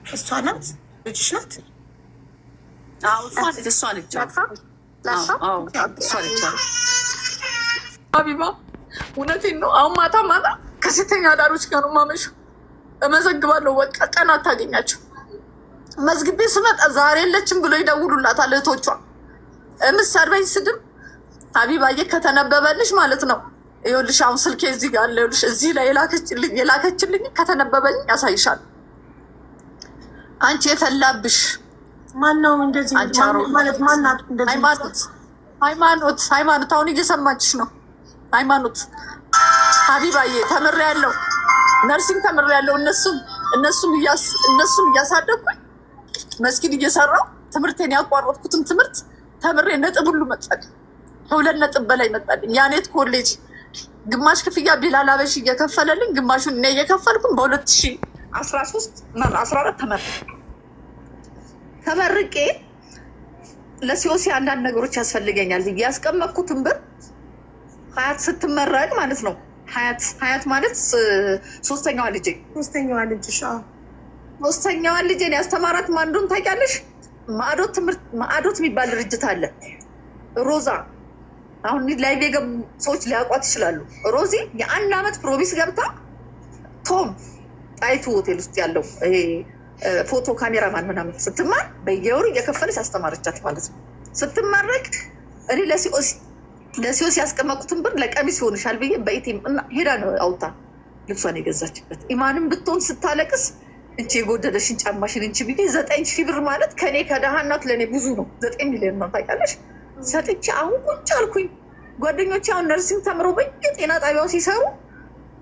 እሷ ናት ልጅሽ ናት? እሷ ነች። ሀቢባ እውነቴን ነው። አሁን ማታ ማታ ከሴተኛ አዳሪዎች ጋር ነው የማመሸው። እመዘግባለሁ። በቃ ቀን አታገኛቸው። መዝግቤ ስመጣ ዛሬ የለችም ብሎ ይደውሉላታል እህቶቿ። የምትሰርበኝ ስድብ ሀቢባዬ ከተነበበልሽ ማለት ነው። ይኸውልሽ አሁን ስልኬ እዚህ ጋር አለ። ይኸውልሽ እዚህ ላይ የላከችልኝ ከተነበበልኝ ያሳይሻል። አንቺ የፈላብሽ ማነው እንደዚህ ማለት ማናት? እንደዚህ ሃይማኖት አሁን እየሰማችሽ ነው። ሃይማኖት ሀቢባዬ ተምሬያለሁ፣ ነርሲንግ ተምሬያለሁ። እነሱም እያሳደግኩኝ መስጊድ እየሰራሁ ትምህርቴን ያቋረጥኩትን ትምህርት ተምሬ ነጥብ ሁሉ መጣልኝ። ከ2 ነጥብ በላይ መጣልኝ። ያኔት ኮሌጅ ግማሽ ክፍያ ቢላል አበሽ እየከፈለልኝ ግማሹን እኔ እየከፈልኩኝ በ2013 14 ተመርቄ ለሲኦሲ አንዳንድ ነገሮች ያስፈልገኛል ብዬ ያስቀመጥኩትን ብር ሀያት ስትመረቅ ማለት ነው። ሀያት ማለት ሶስተኛዋ ልጄን ያስተማራት ማን እንደሆነ ታውቂያለሽ? ማዕዶት የሚባል ድርጅት አለ። ሮዛ አሁን ላይ የገቡ ሰዎች ሊያውቋት ይችላሉ። ሮዚ የ1 ዓመት ፕሮሚስ ገብታ ቶም ጣይቱ ሆቴል ውስጥ ያለው ፎቶ ካሜራማን ምናምን ስትማር በየወሩ እየከፈለች አስተማረቻት ማለት ነው። ስትመረቅ እኔ ለሲኦሲ ያስቀመጥኩትን ብር ለቀሚስ ይሆንሻል ብዬ በኢቲም እና ሄዳ ነው አውጣ ልብሷን የገዛችበት። ኢማንም ብትሆን ስታለቅስ እንቺ የጎደለሽን ጫማሽን እንቺ ብዬ 9,000 ብር ማለት ከኔ ከደሃ እናት ለእኔ ብዙ ነው። 9 ሚሊዮን ነው ታውቂያለሽ። ሰጥቼ አሁን ቁጭ አልኩኝ። ጓደኞቼ አሁን ነርሲንግ ተምረው በየጤና ጣቢያው ሲሰሩ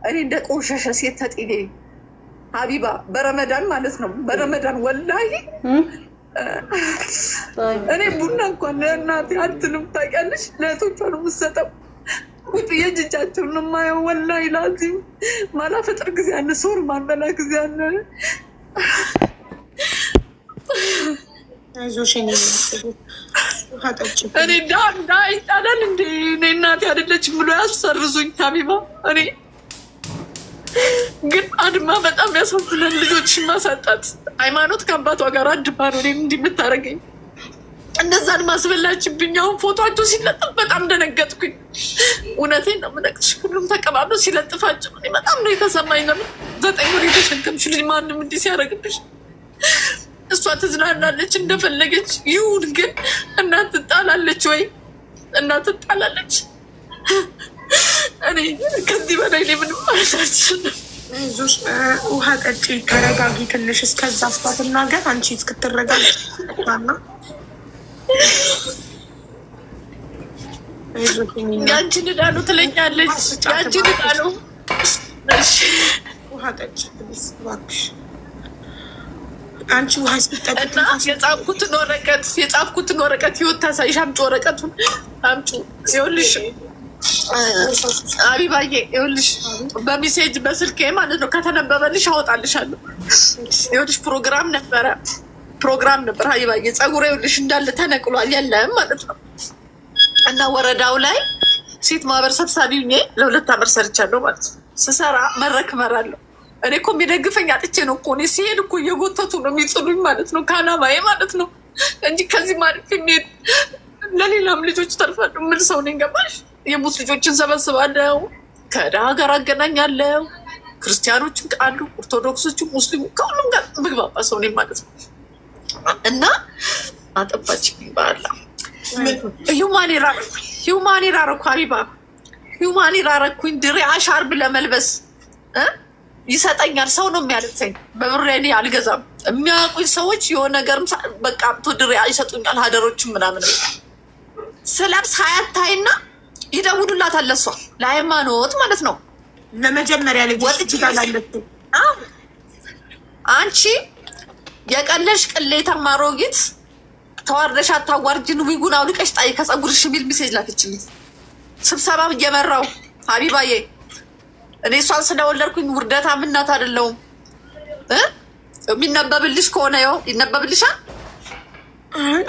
እኔ እንደ ቆሸሸ ሴት ተጤኔ ሀቢባ በረመዳን ማለት ነው። በረመዳን ወላሂ እኔ ቡና እንኳን ለእናቴ አትልም ታውቂያለሽ። ለእህቶቿ ነው የምትሰጠው። ቁጭ የእጅጃቸውን ነው የማየው። ወላሂ ላዚም ማላፈጥር ጊዜ አለ፣ ሶር ማንበላ ጊዜ አለ። እኔ ዳ ይጣላል እንደ እኔ እናቴ አይደለችም ብሎ ያሰርዙኝ ሀቢባ። እኔ ግን አድማ በጣም ያሳዝናል። ልጆችን ማሳጣት ሃይማኖት ከአባቷ ጋር አድማ ነው እኔም እንዲህ የምታደርገኝ። እንደዛን ማስበላችብኝ። አሁን ፎቶቸው ሲለጥፍ በጣም ደነገጥኩኝ። እውነቴን ነው የምነግርሽ። ሁሉም ተቀባብሎ ሲለጥፋቸው እኔ በጣም ነው የተሰማኝ። ለምን 9 ወር የተሸከምሽ ልጅ ማንም እንዲህ ሲያደርግብሽ? እሷ ትዝናናለች እንደፈለገች ይሁን፣ ግን እናት ትጣላለች ወይ? እናት ትጣላለች። እኔ ከዚህ በላይ ምንም ማለት አልችልም። ዙሽ ውሃ ጠጪ፣ ተረጋጊ ትንሽ። እስከዛ እሷ ትናገር፣ አንቺ እስክትረጋጊ ና ያንቺን ዕዳ ነው ትለኛለች። ያንቺን ዕዳ ነው። ውሃ ጠጪ እባክሽ። አንቺ ውሃ ሲጠጣ የጻፍኩትን ወረቀት ህይወት ታሳይሽ። አምጪ ወረቀቱን አምጪ። ይኸውልሽ ሀቢባዬ፣ ይኸውልሽ በሜሴጅ በስልኬ ማለት ነው ከተነበበልሽ አወጣልሻለሁ። ይኸውልሽ ፕሮግራም ነበር ሀቢባዬ። ፀጉሬ ይኸውልሽ እንዳለ ተነቅሏል፣ የለም ማለት ነው። እና ወረዳው ላይ ሴት ማህበር ሰብሳቢ ሆኜ ለ2 ዓመት ሰርቻለሁ ማለት ነው። ስሰራ መድረክ እመራለሁ። እኔ እኮ የሚደግፈኝ አጥቼ ነው እኮ። እኔ ሲሄድ እኮ እየጎተቱ ነው የሚጥሉኝ ማለት ነው፣ ከአላማዬ ማለት ነው እንጂ ከዚህ ማለት የሚሄድ ለሌላም ልጆች ተርፋለሁ ምን ሰው ነኝ ገባሽ? የሙስ ልጆችን ሰበስባለሁ፣ ከደሃ ጋር አገናኛለሁ፣ ክርስቲያኖችን ቃሉ፣ ኦርቶዶክሶችን፣ ሙስሊሙ ከሁሉም ጋር ምግባባ ሰው ነኝ ማለት ነው። እና አጠፋች ይባላ ሂውማኔር አረኩ ሀቢባ፣ ሂውማኔር አረኩኝ። ድሬ ሻርብ ለመልበስ ይሰጠኛል ሰው ነው የሚያለብሰኝ። በብሬ እኔ አልገዛም። የሚያውቁኝ ሰዎች የሆነ ነገርም በቃ አምቶ ድሬ ይሰጡኛል። ሀደሮችም ምናምን ስለብስ ሀያታይና ይደውሉላታል ለሷ ለሃይማኖት ማለት ነው። ለመጀመሪያ ልጅ ወጥቻለሁ። አንቺ የቀለሽ ቅሌታማ አሮጊት ተዋርደሽ አታዋርጅን፣ ዊጉን አውልቀሽ ጣይ ከፀጉርሽ የሚል ሜሴጅ ላከችልኝ። ስብሰባ እየመራው ሀቢባዬ፣ እኔ እሷን ስለወለድኩኝ ውርደታም እናት አይደለሁም። የሚነበብልሽ ከሆነ ያው ይነበብልሻል።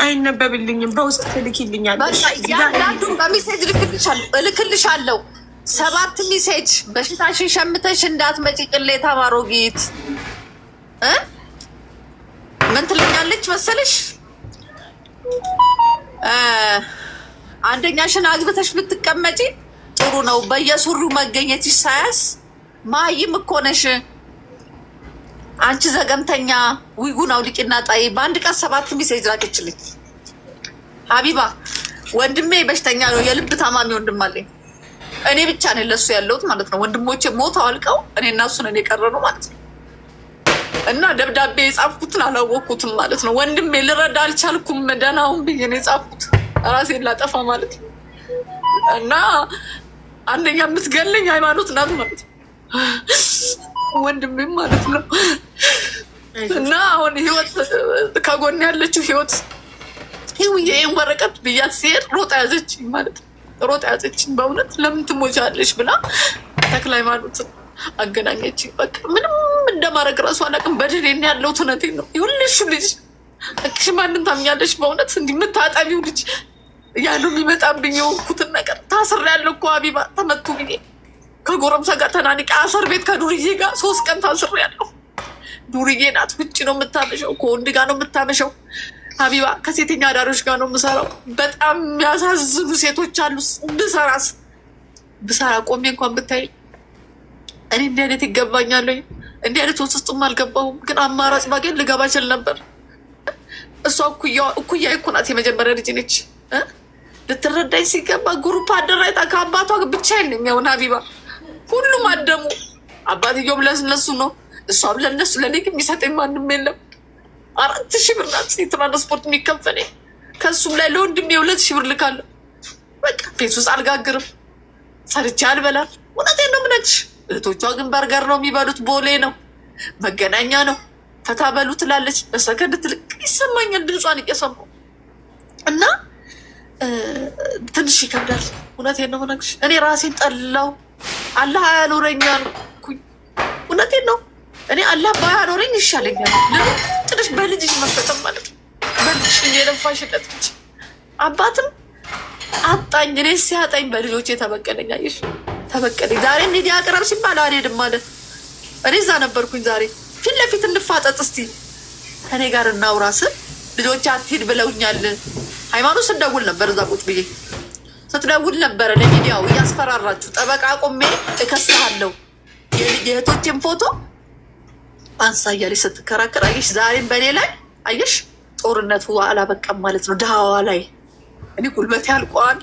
አይነበብልኝም። በውስጥ ትልኪልኛል። ያንዳንዱን በሜሴጅ እልክልሻለሁ። 7 ሜሴጅ በሽታሽን ሸምተሽ እንዳትመጪ ቅሌታም አሮጊት። ምን ትለኛለች መሰለሽ? አንደኛሽን አግብተሽ ብትቀመጪ ጥሩ ነው፣ በየሱሪው መገኘትሽ ሳያስ ማይም እኮ ነሽ አንቺ ዘገምተኛ። ዊጉን አውልቂና ጣይ። በአንድ ቀን 7 ሜሴጅ ላከችልኝ። ሀቢባ ወንድሜ በሽተኛ ነው፣ የልብ ታማሚ ወንድም አለኝ። እኔ ብቻ ነኝ ለሱ ያለሁት ማለት ነው። ወንድሞቼ ሞተው አልቀው እኔ እና እሱ ነን የቀረነው ማለት ነው። እና ደብዳቤ የጻፍኩትን አላወቅኩትም ማለት ነው። ወንድሜ ልረዳ አልቻልኩም፣ ደህናውን ብዬ ነው የጻፍኩት ራሴን ላጠፋ ማለት ነው። እና አንደኛ የምትገለኝ ሃይማኖት ናት ማለት ነው፣ ወንድሜም ማለት ነው። እና አሁን ህይወት ከጎን ያለችው ህይወት ይህን ወረቀት ብያት ሲሄድ ሮጣ ያዘችኝ ማለት ነው። ሮጣ ያዘችኝ በእውነት ለምን ትሞቻለሽ ብላ ተክለ ሃይማኖትን አገናኘችኝ። በቃ ምንም እንደማድረግ እራሱ አላውቅም። በደሌን ያለሁት እውነቴን ነው። ይሁንሽ ልጅ እክሽ ማንን ታምኛለሽ? በእውነት እንዲህ የምታጠቢው ልጅ ያለው የሚመጣብኝ የወኩትን ነገር ታስሬያለሁ እኮ ሀቢባ። ተመቱ ብዬ ከጎረምሳ ጋር ተናንቄ አሰር ቤት ከዱርዬ ጋር 3 ቀን ታስሬያለሁ። ዱርዬ ናት። ውጭ ነው የምታመሸው፣ ከወንድ ጋር ነው የምታመሸው ሀቢባ። ከሴተኛ አዳሪዎች ጋር ነው የምሰራው። በጣም የሚያሳዝኑ ሴቶች አሉ። ብሰራ ቆሜ እንኳን ብታይ እኔ እንዲህ አይነት ይገባኛል። እንዲህ አይነት ውስጥም አልገባሁም፣ ግን አማራጭ ባገኝ ልገባ እችል ነበር። እሷ እኩያ እኮ ናት፣ የመጀመሪያ ልጅ ነች። ልትረዳኝ ሲገባ ጉሩፕ አደራይታ ከአባቷ ብቻዬን ነኝ። ያውን ሀቢባ ሁሉም አደሙ። አባትየውም ለእነሱ ነው፣ እሷም ለእነሱ። ለእኔ ግን የሚሰጠኝ ማንም የለም። 4000 ብር ናት የትራንስፖርት የሚከፈለኝ። ከእሱም ላይ ለወንድሜ 2000 ብር ልካለሁ። በቃ ቤት ውስጥ አልጋግርም፣ ሰርቼ አልበላም። እውነቴን ነው የምነግርሽ። እህቶቿ ግን በርገር ነው የሚበሉት፣ ቦሌ ነው፣ መገናኛ ነው። ፈታ በሉ ትላለች። በሰከንድ ትልቅ ይሰማኛል ድምጿን እየሰማሁ እና ትንሽ ይከብዳል። እውነቴን ነው የምነግርሽ። እኔ ራሴን ጠላው። አላህ አያኖረኛል። እውነቴን ነው። እኔ አላህ ባያኖረኝ ይሻለኛል። ለምን ትንሽ በልጅሽ መፈጠም ማለት ነው። በልጅሽ የለፋሽለት ልጅ አባትም አጣኝ። እኔ ሲያጣኝ በልጆቼ ተበቀለኝ። አየሽ ተበቀለኝ። ዛሬ ሚዲያ አቅረብ ሲባል አልሄድም ማለት እኔ እዛ ነበርኩኝ። ዛሬ ፊት ለፊት እንፋጠጥ እስቲ ከኔ ጋር እናውራ ስል ልጆቼ አትሂድ ብለውኛል። ሃይማኖት ስትደውል ነበር፣ እዛ ቁጭ ብዬ ስትደውል ነበረ ለሚዲያው እያስፈራራችሁ ጠበቃ ቆሜ እከስሃለሁ የእህቶቼን ፎቶ አንሳ እያለች ስትከራከር አየሽ። ዛሬም በእኔ ላይ አየሽ ጦርነቱ አላበቃም ማለት ነው። ድሃዋ ላይ እኔ ጉልበት ያልቋል።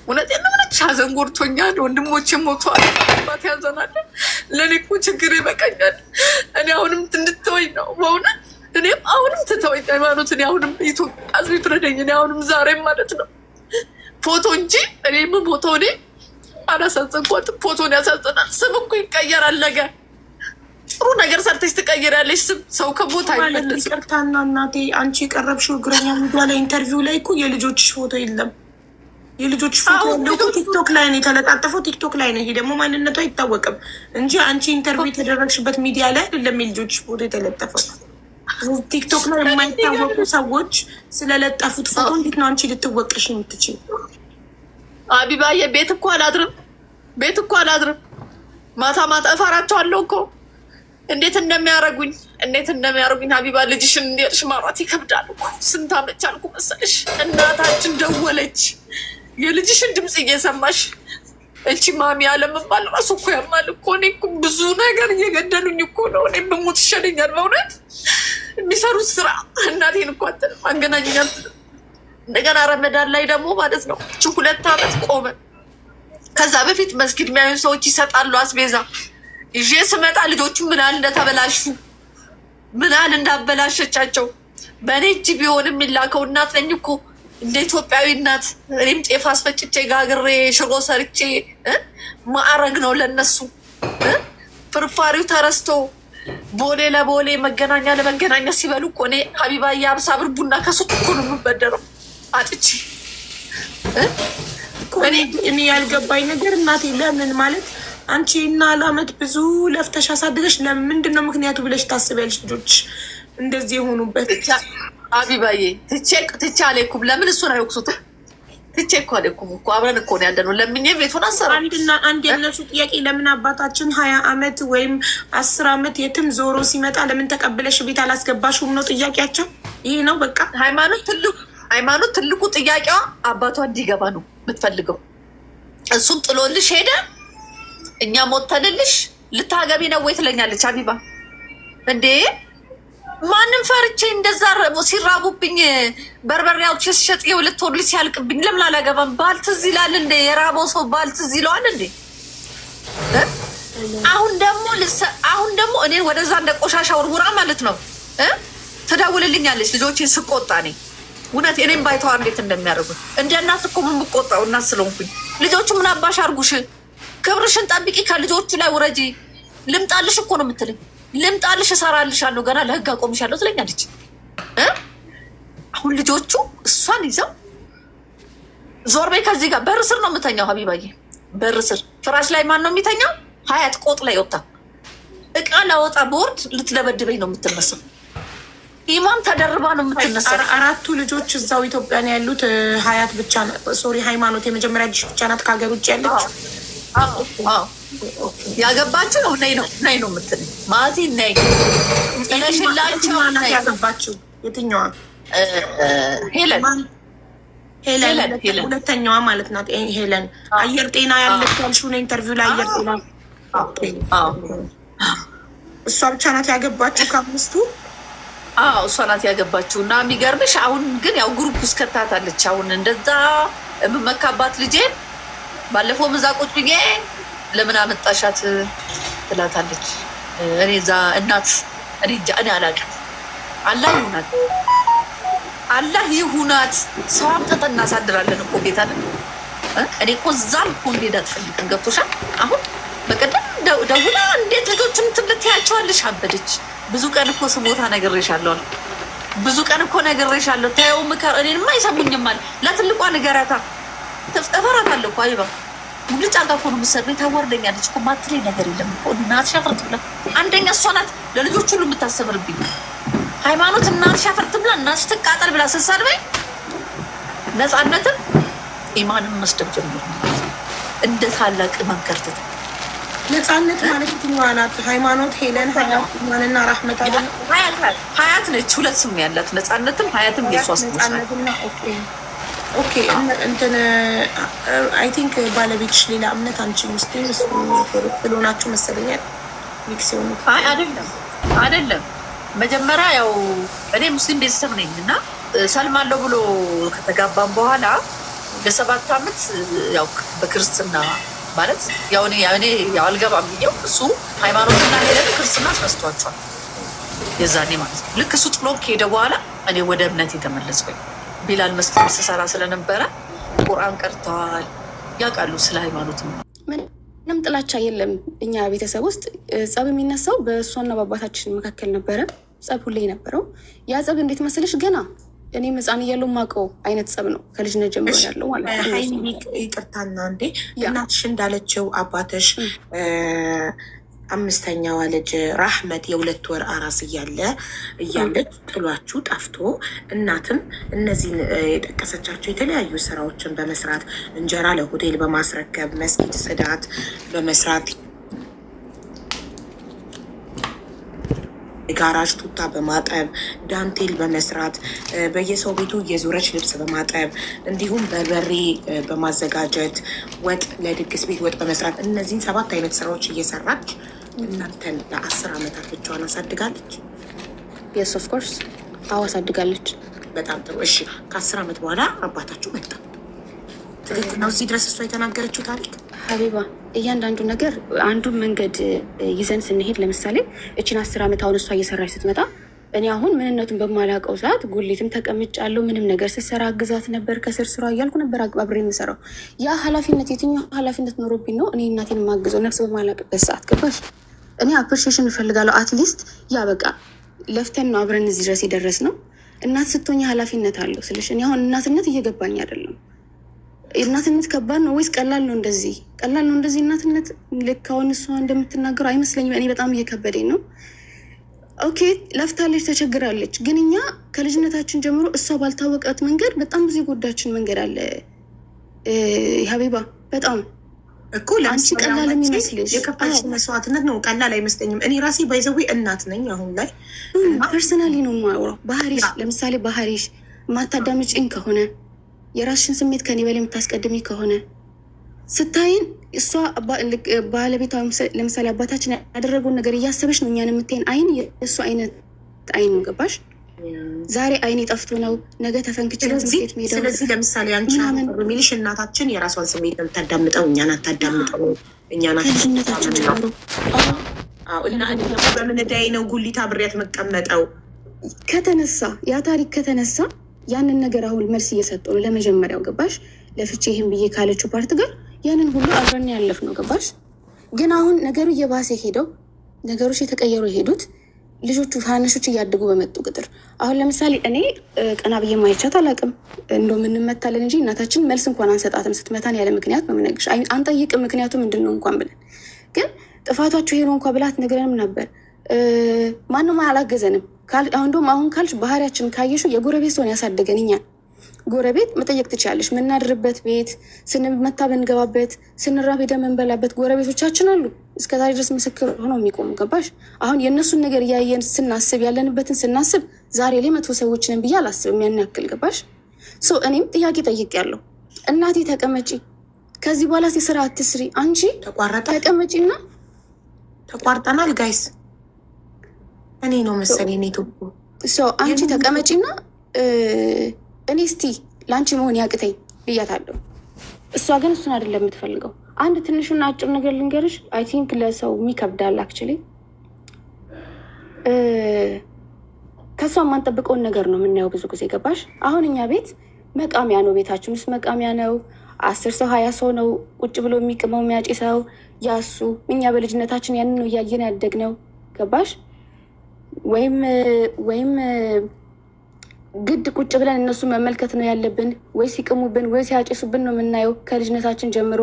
እውነቴን ነው የምልሽ። ሀዘን ጎድቶኛል። ወንድሞቼ ሞተዋል። አባት ያዘናል። ለእኔ እኮ ችግር ይበቃኛል። እኔ አሁንም እንድትተወኝ ነው በእውነት። እኔም አሁንም ትተወኝ ሃይማኖት። እኔ አሁንም ኢትዮጵያ ሕዝብ ይፍረደኝ። እኔ አሁንም ዛሬም ማለት ነው ፎቶ እንጂ እኔ የምሞተው እኔ አላሳዘንኳትም። ፎቶን ያሳዘናል። ስም እኮ ይቀየራል። ነገር ጥሩ ነገር ሰርተሽ ትቀይራለሽ ስም። ሰው ከቦታ አይመለስም። ይቅርታና እናቴ አንቺ የቀረብሽው እግረኛ ሚዲያ ላይ ኢንተርቪው ላይ እኮ የልጆችሽ ፎቶ የለም። የልጆች ፎቶ ያለው ቲክቶክ ላይ ነው የተለጣጠፈው። ቲክቶክ ላይ ነው። ይሄ ደግሞ ማንነቱ አይታወቅም እንጂ አንቺ ኢንተርቪው የተደረግሽበት ሚዲያ ላይ አይደለም የልጆች ፎቶ የተለጠፈው። ቲክቶክ ላይ የማይታወቁ ሰዎች ስለለጠፉት ፎቶ እንዴት ነው አንቺ ልትወቅሽ የምትችል? አቢባዬ ቤት እኮ አላድርም፣ ቤት እኮ አላድርም። ማታ ማታ እፈራቸዋለሁ እኮ እንዴት እንደሚያደርጉኝ ሀቢባ ልጅሽን እንዲልሽ ማውራት ይከብዳል እኮ። ስንት አመት አልኩ መሰለሽ። እናታችን ደወለች የልጅሽን ድምፅ እየሰማሽ እቺ ማሚ አለመባል ራሱ እኮ ያማል እኮ። እኔ እኮ ብዙ ነገር እየገደሉኝ እኮ ነው። እኔ ብሞት ይሻለኛል በእውነት። የሚሰሩት ስራ እናቴን እኮ አትልም፣ አገናኘኝ አትልም። እንደገና ረመዳን ላይ ደግሞ ማለት ነው 2 አመት ቆመ። ከዛ በፊት መስጊድ የሚያዩ ሰዎች ይሰጣሉ አስቤዛ። ይዤ ስመጣ ልጆቹ ምናል እንደተበላሹ ምናል እንዳበላሸቻቸው በእኔ እጅ ቢሆን የሚላከው እናት ነኝ እኮ እንደ ኢትዮጵያዊ እናት። እኔም ጤፍ አስፈጭቼ ጋግሬ ሽሮ ሰርቼ ማዕረግ ነው ለነሱ። ፍርፋሪው ተረስቶ ቦሌ ለቦሌ መገናኛ ለመገናኛ ሲበሉ እኮ እኔ ሀቢባ የ50 ብር ቡና ከሱቅ እኮ ነው የምበደረው አጥቼ። እኔ ያልገባኝ ነገር እናቴ ለምን ማለት አንቺ እና ለአመት ብዙ ለፍተሽ አሳድገሽ ለምንድን ነው ምክንያቱ ብለሽ ታስቢያለሽ? ልጆች እንደዚህ የሆኑበት ሀቢባዬ ትቼ አልሄድኩም። ለምን እሱን አይወቅሱትም? ትቼ እኮ አልኩም እኮ አብረን እኮ ነው ያለነው። ለምኜ ቤቱን አሰራ አንድ የነሱ ጥያቄ ለምን አባታችን 20 ዓመት ወይም 10 ዓመት የትም ዞሮ ሲመጣ ለምን ተቀብለሽ ቤት አላስገባሽውም ነው ጥያቄያቸው። ይሄ ነው በቃ ሃይማኖት ትልቁ ጥያቄዋ አባቷ እንዲገባ ነው የምትፈልገው። እሱም ጥሎልሽ ሄደ፣ እኛ ሞተንልሽ ልታገቢ ነው ወይ ትለኛለች። ሀቢባ እንዴ ማንም ፈርቼ እንደዛ ሲራቡብኝ በርበሬ አውጥቼ ስሸጥ የሁለት ወር ልጅ ሲያልቅብኝ ለምን አላገባም? ባል ትዝ ይላል እንዴ? የራበው ሰው ባል ትዝ ይለዋል እንዴ? አሁን ደግሞ እኔን ወደዛ እንደ ቆሻሻ ውርውራ ማለት ነው ትደውልልኛለች። ልጆችን ስቆጣ እኔ እውነት እኔም ባይተዋር እንዴት እንደሚያደርጉት እንደ እናት እኮ የምቆጣው እናት ስለሆንኩኝ ልጆቹ ምን አባሽ አርጉሽ፣ ክብርሽን ጠብቂ፣ ከልጆቹ ላይ ውረጂ። ልምጣልሽ እኮ ነው የምትለኝ። ልምጣልሽ እሰራልሻለሁ፣ ገና ለህግ አቆምሻለሁ ትለኛለች። አሁን ልጆቹ እሷን ይዘው ዞር በይ ከዚህ ጋር በር ስር ነው የምተኛው። ሀቢባዬ በር ስር ፍራሽ ላይ ማን ነው የሚተኛው? ሀያት ቆጥ ላይ ወጣ እቃ ላወጣ ቦርድ ልትደበድበኝ ነው የምትነሳው። ኢማም ተደርባ ነው የምትነሳው። አራቱ ልጆች እዛው ኢትዮጵያ ነው ያሉት። ሀያት ብቻ ሶሪ ሃይማኖት የመጀመሪያ ልጅ ብቻ ናት ከሀገር ውጭ ያለች። ያገባችው ነው ነይ ነው የምትለኝ። ማዚ ነይ ጥለሽላቸው ያገባችው የትኛዋ? ሄለን ሁለተኛዋ ማለት ናት። ሄለን አየር ጤና ያለች ያልሽው ነው ኢንተርቪው ላይ አየር ጤና እሷ ብቻ ናት ያገባችው ከአምስቱ። እሷ ናት ያገባችው። እና የሚገርምሽ አሁን ግን ያው ግሩፕ ውስጥ ከታታለች። አሁን እንደዛ የምመካባት ልጄን ባለፈው ምዛ ቁጭ ብዬ ለምን አመጣሻት ትላታለች። እኔ እዛ እናት እኔ አላውቅም። አላህ ይሁናት። ሰው አምጥተን እናሳድራለን እኮ ቤት አለ። እኔ እኮ እዛም እኮ እንዴት አትፈልግም። ገብቶሻል? አሁን በቀደም ደውላ እንዴት ልጆችን ትያቸዋለሽ? አበደች። ብዙ ቀን እኮ ስሞታ ነግሬሻለሁ። ብዙ ቀን እኮ ነግሬሻለሁ። ተይው ምከር። እኔንማ አይሰሙኝም አለ። ለትልቋ ንገሪያታ። እፈራታለሁ እኮ አይባ ሙልጭ አርጋ እኮ ነው የምትሰድበኝ። ታዋርደኛለች እኮ ማትለኝ ነገር የለም እኮ እናትሽ አፈርት ብላ። አንደኛ እሷ ናት ለልጆች ሁሉ የምታሰምርብኝ። ሃይማኖት እናትሽ አፈርት ብላ እናትሽ ትቃጠል ብላ ስትሰድበኝ ነፃነትን ኢማንን መስደብ ጀምሮ እንደ ታላቅ መንከርትት ነፃነት ማለት የትኛዋ ናት? ሃይማኖት፣ ሄለን፣ ኢማንና ራህመት አለ። ሀያት ነች። ሁለት ስም ያላት ነፃነትም ሀያትም የሷ ስም ኦኬ እንትን አይ ቲንክ ባለቤትሽ ሌላ እምነት አንቺ ሙስሊም ስለሆናችሁ መሰለኛል ሚክስ የሆኑት። አይደለም መጀመሪያ ያው እኔ ሙስሊም ቤተሰብ ነኝ እና ሰልማለሁ ብሎ ከተጋባም በኋላ ለ7 ዓመት ያው በክርስትና ማለት ያው እኔ ያው አልገባም ብዬው እሱ ሃይማኖትና ሄደን ክርስትና አስነስቷቸዋል የዛኔ ማለት ነው። ልክ እሱ ጥሎ ከሄደ በኋላ እኔ ወደ እምነት የተመለስኩኝ ቢላል መስጊድ ስሰራ ስለነበረ ቁርአን ቀርተዋል ያውቃሉ ስለ ሃይማኖት። ምንም ጥላቻ የለም። እኛ ቤተሰብ ውስጥ ጸብ የሚነሳው በእሷና በአባታችን መካከል ነበረ። ጸብ ሁሌ ነበረው። ያ ጸብ እንዴት መሰለሽ ገና እኔም ህፃን እያለሁ የማውቀው አይነት ጸብ ነው ከልጅነት ጀምሮ ያለው ማለት ነው። ይቅርታና እንዴ እናትሽ እንዳለችው አባትሽ 5ኛዋ ልጅ ራህመት የ2 ወር አራስ እያለች ጥሏችሁ ጠፍቶ እናትም እነዚህን የጠቀሰቻቸው የተለያዩ ስራዎችን በመስራት እንጀራ ለሆቴል በማስረከብ መስጊድ ጽዳት በመስራት ጋራጅ ቱታ በማጠብ ዳንቴል በመስራት በየሰው ቤቱ የዞረች ልብስ በማጠብ እንዲሁም በርበሬ በማዘጋጀት ወጥ ለድግስ ቤት ወጥ በመስራት እነዚህን 7 አይነት ስራዎች እየሰራች እናንተን ለ10 ዓመታት ብቻዋን አሳድጋለች። የስ ኦፍ ኮርስ አሳድጋለች። በጣም ጥሩ። እሺ ከ10 ዓመት በኋላ አባታችሁ መጣ። ትክክል ነው። እዚህ ድረስ እሷ የተናገረችው ታሪክ ሀቢባ እያንዳንዱ ነገር አንዱን መንገድ ይዘን ስንሄድ ለምሳሌ እችን 10 ዓመት አሁን እሷ እየሰራች ስትመጣ እኔ አሁን ምንነቱን በማላውቀው ሰዓት ጉሊትም ተቀምጫለሁ። ምንም ነገር ስትሰራ አግዛት ነበር። ከስር ስራ እያልኩ ነበር አብሬ የምሰራው። ያ ኃላፊነት የትኛው ኃላፊነት ኖሮብኝ ነው እኔ እናቴን የማግዘው ነፍስ በማላውቅበት ሰዓት ገባሽ? እኔ አፕሪሺዬሽን እፈልጋለሁ። አትሊስት ያ በቃ ለፍተን ነው አብረን እዚህ ድረስ የደረስ ነው። እናት ስትሆኝ ኃላፊነት አለው ስልሽ እኔ አሁን እናትነት እየገባኝ አይደለም። እናትነት ከባድ ነው ወይስ ቀላል ነው? እንደዚህ ቀላል ነው እንደዚህ እናትነት? ልክ አሁን እሷ እንደምትናገረው አይመስለኝም። እኔ በጣም እየከበደኝ ነው። ኦኬ ለፍታለች፣ ተቸግራለች። ግን እኛ ከልጅነታችን ጀምሮ እሷ ባልታወቃት መንገድ በጣም ብዙ የጎዳችን መንገድ አለ። ሀቢባ በጣም እኮ ለአንቺ ቀላል የሚመስልሽ የከፋሽ መስዋዕትነት ነው። ቀላል አይመስለኝም። እኔ ራሴ ባይዘዊ እናት ነኝ አሁን ላይ ፐርሰናሊ ነው የማወራው። ባህሪሽ ለምሳሌ ባህሪሽ ማታዳምጪኝ ከሆነ የራስሽን ስሜት ከኔ በላይ የምታስቀድሚ ከሆነ ስታይን እሷ ባለቤቷ ለምሳሌ አባታችን ያደረገውን ነገር እያሰበች ነው እኛን የምታይን አይን የእሱ አይነት አይን ገባሽ? ዛሬ አይኔ ጠፍቶ ነው ነገ ተፈንክቼ ስሜት ሄደው። ስለዚህ ለምሳሌ አንቺ ሚልሽ እናታችን የራሷን ስሜት ነው የምታዳምጠው፣ እኛን አታዳምጠው። እኛን ከልጅነታችን ጀምሮ እና በምን ዕዳዬ ነው ጉሊት አብሬያት መቀመጠው ከተነሳ ያ ታሪክ ከተነሳ ያንን ነገር አሁን መልስ እየሰጠው ነው ለመጀመሪያው ገባሽ? ለፍቼ ይህን ብዬ ካለችው ፓርት ጋር ያንን ሁሉ አብረን ያለፍ ነው ገባሽ? ግን አሁን ነገሩ እየባሰ ሄደው ነገሮች የተቀየሩ የሄዱት ልጆቹ ታናሾች እያደጉ በመጡ ቁጥር አሁን ለምሳሌ እኔ ቀና ብዬ ማይቻት አላውቅም። እንደውም እንመታለን እንጂ እናታችን መልስ እንኳን አንሰጣትም። ስትመታን ያለ ምክንያት ነው የምነግርሽ። አንጠይቅም ምክንያቱ ምንድን ነው እንኳን ብለን ግን ጥፋቷቸው ሄዶ እንኳ ብላት ነግረንም ነበር። ማንም አላገዘንም። እንደውም አሁን ካልሽ ባህሪያችን ካየሹ የጎረቤት ሰውን ያሳደገን እኛን ጎረቤት መጠየቅ ትችላለሽ። ምናድርበት ቤት ስንመታ ብንገባበት ስንራብ ሄደን የምንበላበት ጎረቤቶቻችን አሉ። እስከዛሬ ድረስ ምስክር ሆነው የሚቆሙ ገባሽ? አሁን የእነሱን ነገር እያየን ስናስብ ያለንበትን ስናስብ ዛሬ ላይ መጥፎ ሰዎችንን ብዬ አላስብም። ያን ያክል ገባሽ? እኔም ጥያቄ ጠይቄያለሁ። እናቴ ተቀመጪ፣ ከዚህ በኋላ ስራ አትስሪ፣ አንቺ ተቀመጪና ተቋርጠናል ጋይስ እኔ ነው መሰለኝ ኔትወርኩ። አንቺ ተቀመጪና እኔ እስቲ ለአንቺ መሆን ያቅተኝ ብያታለሁ። እሷ ግን እሱን አይደለም የምትፈልገው። አንድ ትንሹና አጭር ነገር ልንገርሽ። አይ ቲንክ ለሰው የሚከብዳል አክቹሊ። ከእሷ የማንጠብቀውን ነገር ነው የምናየው ብዙ ጊዜ ገባሽ? አሁን እኛ ቤት መቃሚያ ነው፣ ቤታችን ውስጥ መቃሚያ ነው። 10 ሰው 20 ሰው ነው ቁጭ ብሎ የሚቅመው የሚያጭሰው ያሱ። እኛ በልጅነታችን ያንን ነው እያየን ያደግነው ገባሽ? ወይም ግድ ቁጭ ብለን እነሱ መመልከት ነው ያለብን? ወይ ሲቅሙብን ወይ ሲያጭሱብን ነው የምናየው ከልጅነታችን ጀምሮ።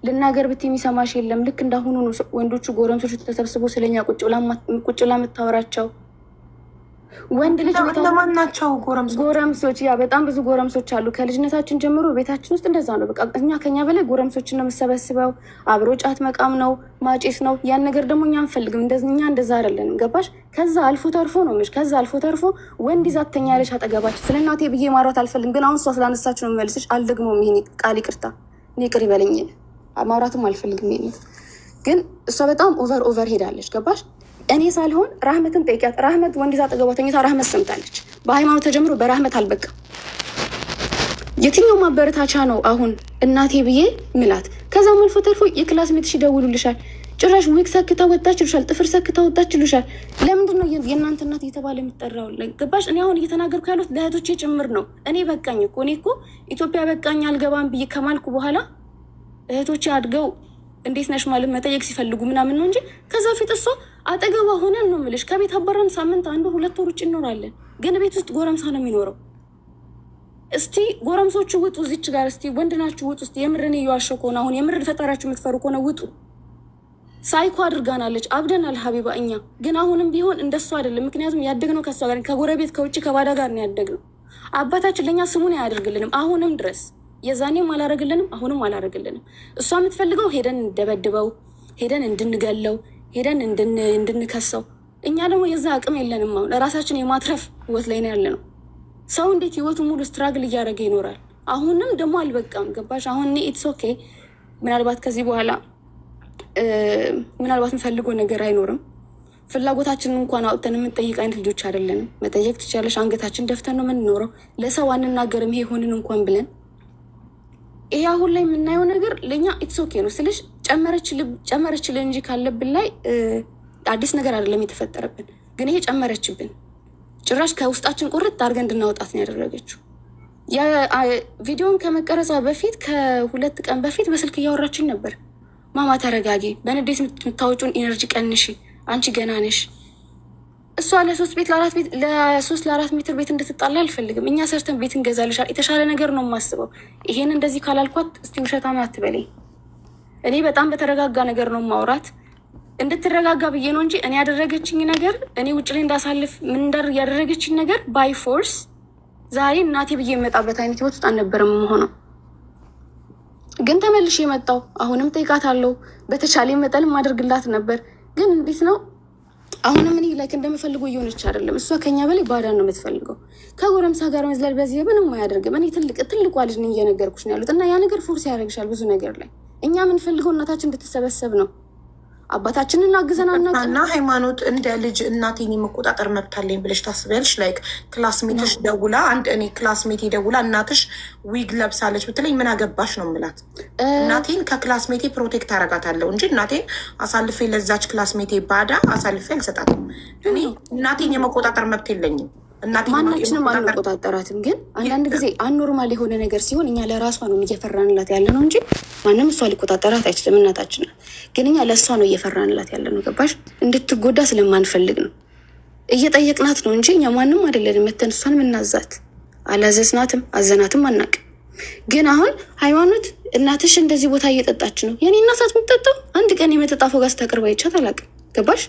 ልናገር ብት የሚሰማሽ የለም። ልክ እንዳሁኑ ነው ወንዶቹ ጎረምሶች ተሰብስቦ ስለኛ ቁጭ ብላ የምታወራቸው። ወንድ ልጅ ለማን ናቸው ጎረምሶች? ያ በጣም ብዙ ጎረምሶች አሉ። ከልጅነታችን ጀምሮ ቤታችን ውስጥ እንደዛ ነው። በቃ እኛ ከኛ በላይ ጎረምሶችን ነው የምሰበስበው። አብሮ ጫት መቃም ነው ማጭስ ነው። ያን ነገር ደግሞ እኛ አንፈልግም። እኛ እንደዛ አይደለንም ገባሽ? ከዛ አልፎ ተርፎ ነው የምልሽ። ከዛ አልፎ ተርፎ ወንድ ይዛ ትተኛለች አጠገባችን። ስለ እናቴ ብዬ ማውራት አልፈልግም፣ ግን አሁን እሷ ስላነሳች ነው የምመልስሽ። አልደግሞም ይሄን ቃል ይቅርታ፣ እኔ ይቅር ይበለኝ። ማውራትም አልፈልግም ይሄን። ግን እሷ በጣም ኦቨር ሄዳለች ገባሽ? እኔ ሳልሆን ራህመትን ጠይቂያት። ራህመት ወንድ ይዛ አጠገቧ ተኝታ ራህመት ሰምታለች። በሃይማኖት ተጀምሮ በራህመት አልበቃም። የትኛው ማበረታቻ ነው አሁን እናቴ ብዬ ምላት? ከዛም አልፎ ተርፎ የክላስ ሜትሽ ይደውሉልሻል። ጭራሽ ዊግ ሰክታ ወጣች ይሉሻል፣ ጥፍር ሰክታ ወጣች ይሉሻል። ለምንድን ነው የእናንተ እናት እየተባለ የሚጠራው? ገባሽ? እኔ አሁን እየተናገርኩ ያሉት ለእህቶቼ ጭምር ነው። እኔ በቃኝ እኮ እኔ እኮ ኢትዮጵያ በቃኝ አልገባም ብዬ ከማልኩ በኋላ እህቶቼ አድገው እንዴት ነሽ ማለት መጠየቅ ሲፈልጉ ምናምን ነው እንጂ ከዛ ፊት እሷ አጠገቧ ሆነን ነው የምልሽ። ከቤት አባረን ሳምንት 1-2 ወር ውጭ እንኖራለን፣ ግን ቤት ውስጥ ጎረምሳ ነው የሚኖረው። እስቲ ጎረምሶቹ ውጡ እዚች ጋር። እስቲ ወንድ ናችሁ ውጡ። እስቲ የምርን እየዋሸው ከሆነ አሁን የምር ፈጣሪያችሁ የምትፈሩ ከሆነ ውጡ። ሳይኮ አድርጋናለች፣ አብደናል ሀቢባ። እኛ ግን አሁንም ቢሆን እንደሱ አይደለም። ምክንያቱም ያደግነው ከሷ ጋር ከጎረቤት ከውጭ ከባዳ ጋር ነው ያደግነው። አባታችን ለእኛ ስሙን አያደርግልንም አሁንም ድረስ። የዛኔም አላረግልንም አሁንም አላረግልንም። እሷ የምትፈልገው ሄደን እንደበድበው፣ ሄደን እንድንገለው፣ ሄደን እንድንከሰው። እኛ ደግሞ የዛ አቅም የለንም። አሁን ለራሳችን የማትረፍ ህይወት ላይ ነው ያለ ነው። ሰው እንዴት ህይወቱ ሙሉ ስትራግል እያደረገ ይኖራል? አሁንም ደግሞ አልበቃም ገባሽ? አሁን እኔ ኢትስ ኦኬ። ምናልባት ከዚህ በኋላ ምናልባት የምፈልገው ነገር አይኖርም። ፍላጎታችንን እንኳን አውጥተን የምንጠይቅ አይነት ልጆች አይደለንም። መጠየቅ ትችላለሽ። አንገታችን ደፍተን ነው የምንኖረው። ለሰው አንናገርም ይሄ ሆንን እንኳን ብለን። ይሄ አሁን ላይ የምናየው ነገር ለእኛ ኢትስ ኦኬ ነው ስልሽ ጨመረችልን እንጂ ካለብን ላይ አዲስ ነገር አይደለም የተፈጠረብን። ግን ይሄ ጨመረችብን። ጭራሽ ከውስጣችን ቁርጥ አድርገን እንድናወጣት ነው ያደረገችው። ቪዲዮን ከመቀረጿ በፊት ከ2 ቀን በፊት በስልክ እያወራችኝ ነበር። ማማ ተረጋጊ፣ በንዴት የምታወጩን ኢነርጂ ቀንሺ፣ አንቺ ገና ነሽ። እሷ ለ3-4 ሜትር ቤት እንድትጣላ አልፈልግም። እኛ ሰርተን ቤት እንገዛልሻል። የተሻለ ነገር ነው የማስበው። ይሄን እንደዚህ ካላልኳት እስቲ ውሸታም አትበለኝ። እኔ በጣም በተረጋጋ ነገር ነው ማውራት፣ እንድትረጋጋ ብዬ ነው እንጂ እኔ ያደረገችኝ ነገር እኔ ውጭ ላይ እንዳሳልፍ ምን ያደረገችኝ ነገር ባይ ፎርስ ዛሬ እናቴ ብዬ የመጣበት አይነት ህይወት ውስጥ አልነበረም ሆነው። ግን ተመልሼ የመጣው አሁንም ጠይቃታለሁ። በተቻለ መጠን ማደርግላት ነበር። ግን እንዴት ነው አሁንም እኔ ላይክ እንደምፈልገው እየሆነች አይደለም። እሷ ከኛ በላይ ባዳን ነው የምትፈልገው። ከጎረምሳ ጋር መዝለል በዚህ ምንም አያደርግም። እኔ ትልቋ ልጅ ነኝ እየነገርኩሽ ነው ያሉት። እና ያ ነገር ፎርስ ያደርግሻል ብዙ ነገር ላይ። እኛ የምንፈልገው እናታችን እንድትሰበሰብ ነው። አባታችንን አግዘን እና ሃይማኖት እንደ ልጅ እናቴን የመቆጣጠር መብት አለኝ ብለሽ ታስቢያለሽ? ላይክ ክላስሜትሽ ደውላ እኔ ክላስሜቴ ደውላ እናትሽ ዊግ ለብሳለች ብትለኝ ምን አገባሽ ነው የምላት። እናቴን ከክላስሜቴ ፕሮቴክት አረጋታለሁ እንጂ እናቴን አሳልፌ ለዛች ክላስሜቴ ባዳ አሳልፌ አልሰጣትም። እኔ እናቴን የመቆጣጠር መብት የለኝም። ማናችንም አንቆጣጠራትም። ግን አንዳንድ ጊዜ አኖርማል የሆነ ነገር ሲሆን እኛ ለራሷ ነው እየፈራንላት ያለ ነው እንጂ ማንም እሷ ሊቆጣጠራት አይችልም። እናታችን ናት። ግን እኛ ለእሷ ነው እየፈራንላት ያለ ነው። ገባሽ? እንድትጎዳ ስለማንፈልግ ነው እየጠየቅናት ነው እንጂ እኛ ማንም አይደለንም። መተን እሷን ምናዛት አላዘዝናትም፣ አዘናትም አናውቅም። ግን አሁን ሃይማኖት እናትሽ እንደዚህ ቦታ እየጠጣች ነው የኔ እናት የምትጠጣው አንድ ቀን የመጠጣፎ ጋር ስታቀርብ አይቻት አላውቅም። ገባሽ?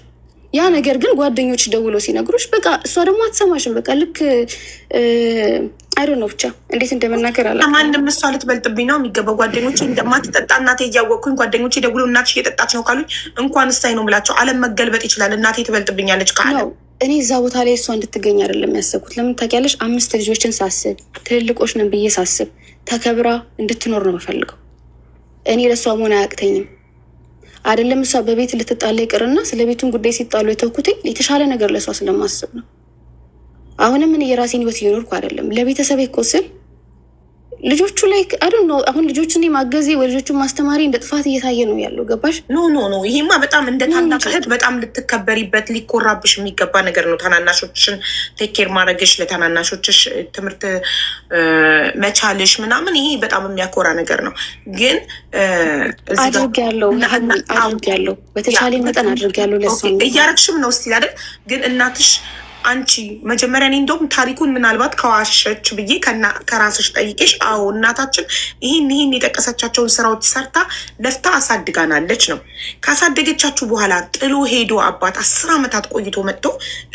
ያ ነገር ግን ጓደኞች ደውሎ ሲነግሩሽ በቃ እሷ ደግሞ አትሰማሽም። በቃ ልክ አይዶ ነው ብቻ እንዴት እንደመናገር አላ ማንም እሷ ልትበልጥብኝ ነው የሚገባው። ጓደኞች እንደማትጠጣ እናቴ እያወቅኩኝ ጓደኞች ደውሎ እናትሽ እየጠጣች ነው ካሉኝ እንኳን እሳይ ነው የምላቸው። ዓለም መገልበጥ ይችላል። እናቴ ትበልጥብኛለች ካለ እኔ እዛ ቦታ ላይ እሷ እንድትገኝ አይደለም ያሰብኩት። ለምን ታውቂያለሽ? 5 ልጆችን ሳስብ ትልልቆች ነን ብዬ ሳስብ ተከብራ እንድትኖር ነው የምፈልገው። እኔ ለእሷ መሆን አያቅተኝም። አይደለም እሷ በቤት ልትጣላ ይቅርና ስለ ቤቱን ጉዳይ ሲጣሉ የተውኩት የተሻለ ነገር ለእሷ ስለማስብ ነው። አሁንም እኔ የራሴን ህይወት እየኖርኩ አይደለም። ለቤተሰብ እኮ ስል ልጆቹ ላይ አይደል ነው አሁን ልጆቹን ማገዜ ወይ ልጆቹን ማስተማሪ እንደ ጥፋት እየታየ ነው ያለው። ገባሽ? ኖ ይሄማ በጣም እንደ ታላቅ እህት በጣም ልትከበሪበት ሊኮራብሽ የሚገባ ነገር ነው። ታናናሾችሽን ቴኬር ማድረግሽ፣ ለታናናሾችሽ ትምህርት መቻልሽ ምናምን ይሄ በጣም የሚያኮራ ነገር ነው። ግን አድርጌያለሁ በተቻለ መጠን አድርጌያለሁ። ለእሷ እያረግሽም ነው ስቲል አይደል? ግን እናትሽ አንቺ መጀመሪያ እኔ እንደውም ታሪኩን ምናልባት ከዋሸች ብዬ ከራስሽ ጠይቄሽ፣ አዎ እናታችን ይህን የጠቀሰቻቸውን ስራዎች ሰርታ ለፍታ አሳድጋናለች ነው። ካሳደገቻችሁ በኋላ ጥሎ ሄዶ አባት 10 ዓመታት ቆይቶ መጥቶ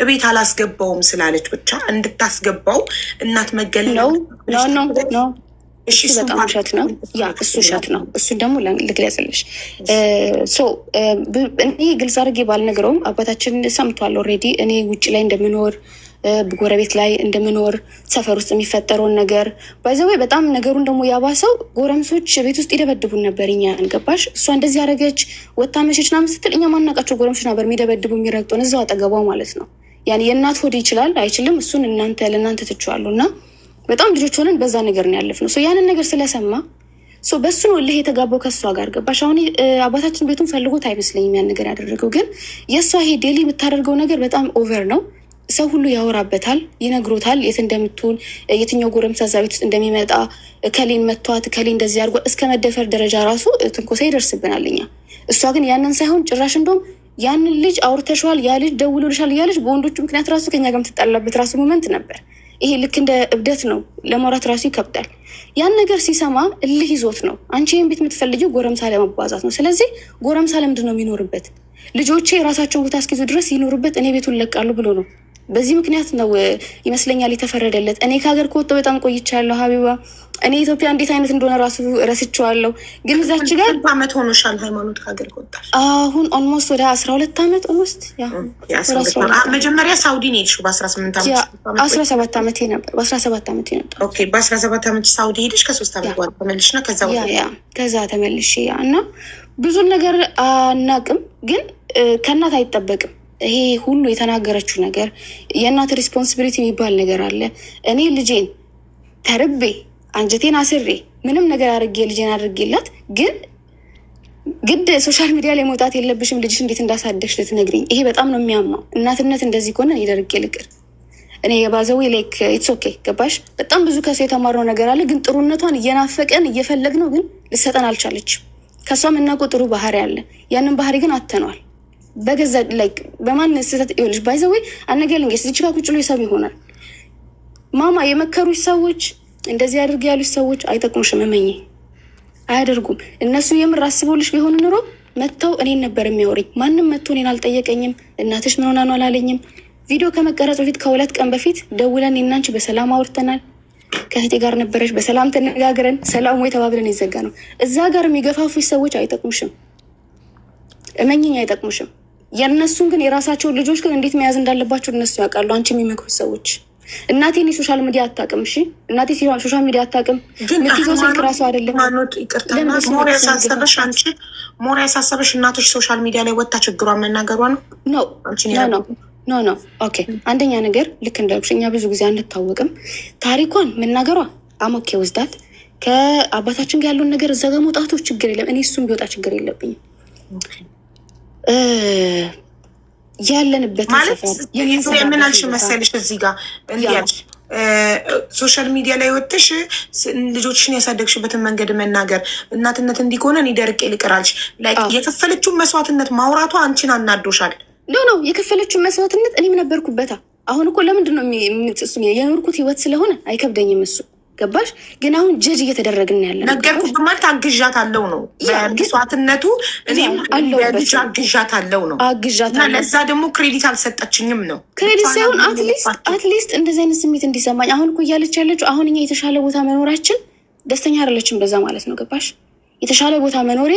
እቤት አላስገባውም ስላለች ብቻ እንድታስገባው እናት መገለል ነው። እሺ በጣም ውሸት ነው። ያ እሱ ውሸት ነው። እሱን ደግሞ ልግለጽልሽ። እኔ ግልጽ አድርጌ ባልነግረውም አባታችን ሰምቷል ኦልሬዲ። እኔ ውጭ ላይ እንደምኖር ጎረቤት ላይ እንደምኖር ሰፈር ውስጥ የሚፈጠረውን ነገር ባይዘወይ በጣም ነገሩን ደግሞ ያባሰው ጎረምሶች ቤት ውስጥ ይደበድቡን ነበር። እኛ አንገባሽ እሷ እንደዚህ ያደረገች ወታ መሸች ምናምን ስትል እኛ ማናቃቸው ጎረምሶች ነበር የሚደበድቡ የሚረግጡን እዛው አጠገቧ ማለት ነው። ያን የእናት ሆድ ይችላል አይችልም እሱን ለእናንተ ትችዋለሁ። እና በጣም ልጆች ሆነን በዛ ነገር ነው ያለፍነው። ያንን ነገር ስለሰማ በሱ ነው እልህ የተጋባው ከሷ ጋር ገባሽ። አሁን አባታችን ቤቱን ፈልጎት አይመስለኝም ያን ነገር ያደረገው። ግን የእሷ ይሄ ዴሊ የምታደርገው ነገር በጣም ኦቨር ነው። ሰው ሁሉ ያወራበታል፣ ይነግሮታል፣ የት እንደምትውል የትኛው ጎረምሳ እዛ ቤት ውስጥ እንደሚመጣ ከሌን መቷት ከሌ እንደዚህ አድርጓ እስከ መደፈር ደረጃ ራሱ ትንኮሳ ይደርስብናል እኛ። እሷ ግን ያንን ሳይሆን ጭራሽ እንደውም ያንን ልጅ አውርተሸዋል፣ ያ ልጅ ደውሎልሻል እያለች በወንዶቹ ምክንያት ራሱ ከኛ ጋር የምትጣላበት ራሱ ሞመንት ነበር። ይሄ ልክ እንደ እብደት ነው፣ ለማውራት ራሱ ይከብዳል። ያን ነገር ሲሰማ እልህ ይዞት ነው። አንቺ ይህን ቤት የምትፈልጊው ጎረምሳ ለመባዛት ነው። ስለዚህ ጎረምሳ ለምንድን ነው የሚኖርበት? ልጆቼ የራሳቸውን ቦታ እስኪይዙ ድረስ ይኖሩበት፣ እኔ ቤቱን ለቃሉ ብሎ ነው። በዚህ ምክንያት ነው ይመስለኛል የተፈረደለት። እኔ ከሀገር ከወጣሁ በጣም ቆይቻለሁ ሀቢባ። እኔ ኢትዮጵያ እንዴት አይነት እንደሆነ ራሱ ረስቼዋለሁ። ግን እዛች ጋር ዓመት ሆኖሻል ሃይማኖት ከሀገር ከወጣሽ? አሁን ኦልሞስት ወደ 12 ዓመት ኦልሞስት። መጀመሪያ ሳውዲ ነው የሄድሽው በ18 ዓመት? 17 ዓመቴ ነበር። በ17 ዓመቴ ነበር። ኦኬ በ17 ዓመት ሳውዲ ሄደሽ ከ3 ዓመት በኋላ ተመልሽና ከዛ ተመልሽ እና ብዙን ነገር አናቅም። ግን ከእናት አይጠበቅም ይሄ ሁሉ የተናገረችው ነገር። የእናት ሪስፖንሲቢሊቲ የሚባል ነገር አለ። እኔ ልጄን ተርቤ አንጀቴን አስሬ ምንም ነገር አድርጌ ልጄን አድርጌላት፣ ግን ግድ ሶሻል ሚዲያ ላይ መውጣት የለብሽም ልጅሽ እንዴት እንዳሳደግሽ ልትነግሪኝ። ይሄ በጣም ነው የሚያማው። እናትነት እንደዚህ ከሆነ ይደርጌ ልቅር። እኔ የባዘዊ ላይክ ኢትስ ኦኬ ገባሽ። በጣም ብዙ ከሰው የተማርነው ነገር አለ። ግን ጥሩነቷን እየናፈቀን እየፈለግነው ግን ልሰጠን አልቻለችም። ከሷ የምናውቀው ጥሩ ባህሪ አለ። ያንን ባህሪ ግን አተነዋል። በገዛ ላይክ በማን ስህተት ይኸውልሽ ባይዘወይ አነገርልኝ እዚች ጋር ቁጭ ብሎ ይሰሙ ይሆናል። ማማ የመከሩሽ ሰዎች እንደዚህ አድርግ ያሉሽ ሰዎች አይጠቅሙሽም። እመኚ አያደርጉም። እነሱ የምር አስበውልሽ ቢሆን ኑሮ መጥተው እኔን ነበር የሚያወሩኝ። ማንም መጥቶ እኔን አልጠየቀኝም። እናትሽ ምን ሆና ነው አላለኝም። ቪዲዮ ከመቀረጽ በፊት ከ2 ቀን በፊት ደውለን እናንቺ በሰላም አውርተናል። ከእህቴ ጋር ነበረች፣ በሰላም ተነጋግረን ሰላም ወይ ተባብለን የዘጋ ነው። እዛ ጋር የሚገፋፉሽ ሰዎች አይጠቅሙሽም፣ እመኝኝ አይጠቅሙሽም። የእነሱን ግን የራሳቸውን ልጆች ግን እንዴት መያዝ እንዳለባቸው እነሱ ያውቃሉ። አንቺ የሚመክሩት ሰዎች እናቴ እኔ ሶሻል ሚዲያ አታውቅም። እሺ እናቴ ሶሻል ሚዲያ አታውቅም። ምትይዘው ስልክ ራሱ አይደለም። ሞር ያሳሰበሽ እናቶች ሶሻል ሚዲያ ላይ ወጣ ችግሯን መናገሯ ነው። ኖ ኦኬ። አንደኛ ነገር ልክ እንዳልኩሽ እኛ ብዙ ጊዜ አንታወቅም። ታሪኳን መናገሯ አሞኬ ወስዳት ከአባታችን ጋር ያለውን ነገር እዛ ጋር መውጣቱ ችግር የለም። እኔ እሱም ቢወጣ ችግር የለብኝም። ያለንበት ማለት ምን አልሽ መሰልሽ እዚህ ጋር እንዲያልሽ ሶሻል ሚዲያ ላይ ወጥሽ ልጆችሽን ያሳደግሽበትን መንገድ መናገር እናትነት እንዲሆነ እኔ ደርቄ ልቅራልሽ ላይ የከፈለችውን መስዋዕትነት ማውራቷ አንቺን አናዶሻል? ኖ የከፈለችውን መስዋዕትነት እኔም ነበርኩበታ። አሁን እኮ ለምንድን ነው የኖርኩት ህይወት ስለሆነ አይከብደኝም እሱ ገባሽ? ግን አሁን ጀጅ እየተደረግን ያለን ነገርኩት ማለት አግዣት አለው ነው መስዋዕትነቱ። እኔም ልጅ አግዣት አለው ነው እና ለዛ ደግሞ ክሬዲት አልሰጠችኝም ነው። ክሬዲት ሳይሆን አትሊስት እንደዚህ አይነት ስሜት እንዲሰማኝ አሁን እኮ እያለች ያለችው አሁን እኛ የተሻለ ቦታ መኖራችን ደስተኛ አይደለችም በዛ ማለት ነው ገባሽ? የተሻለ ቦታ መኖሬ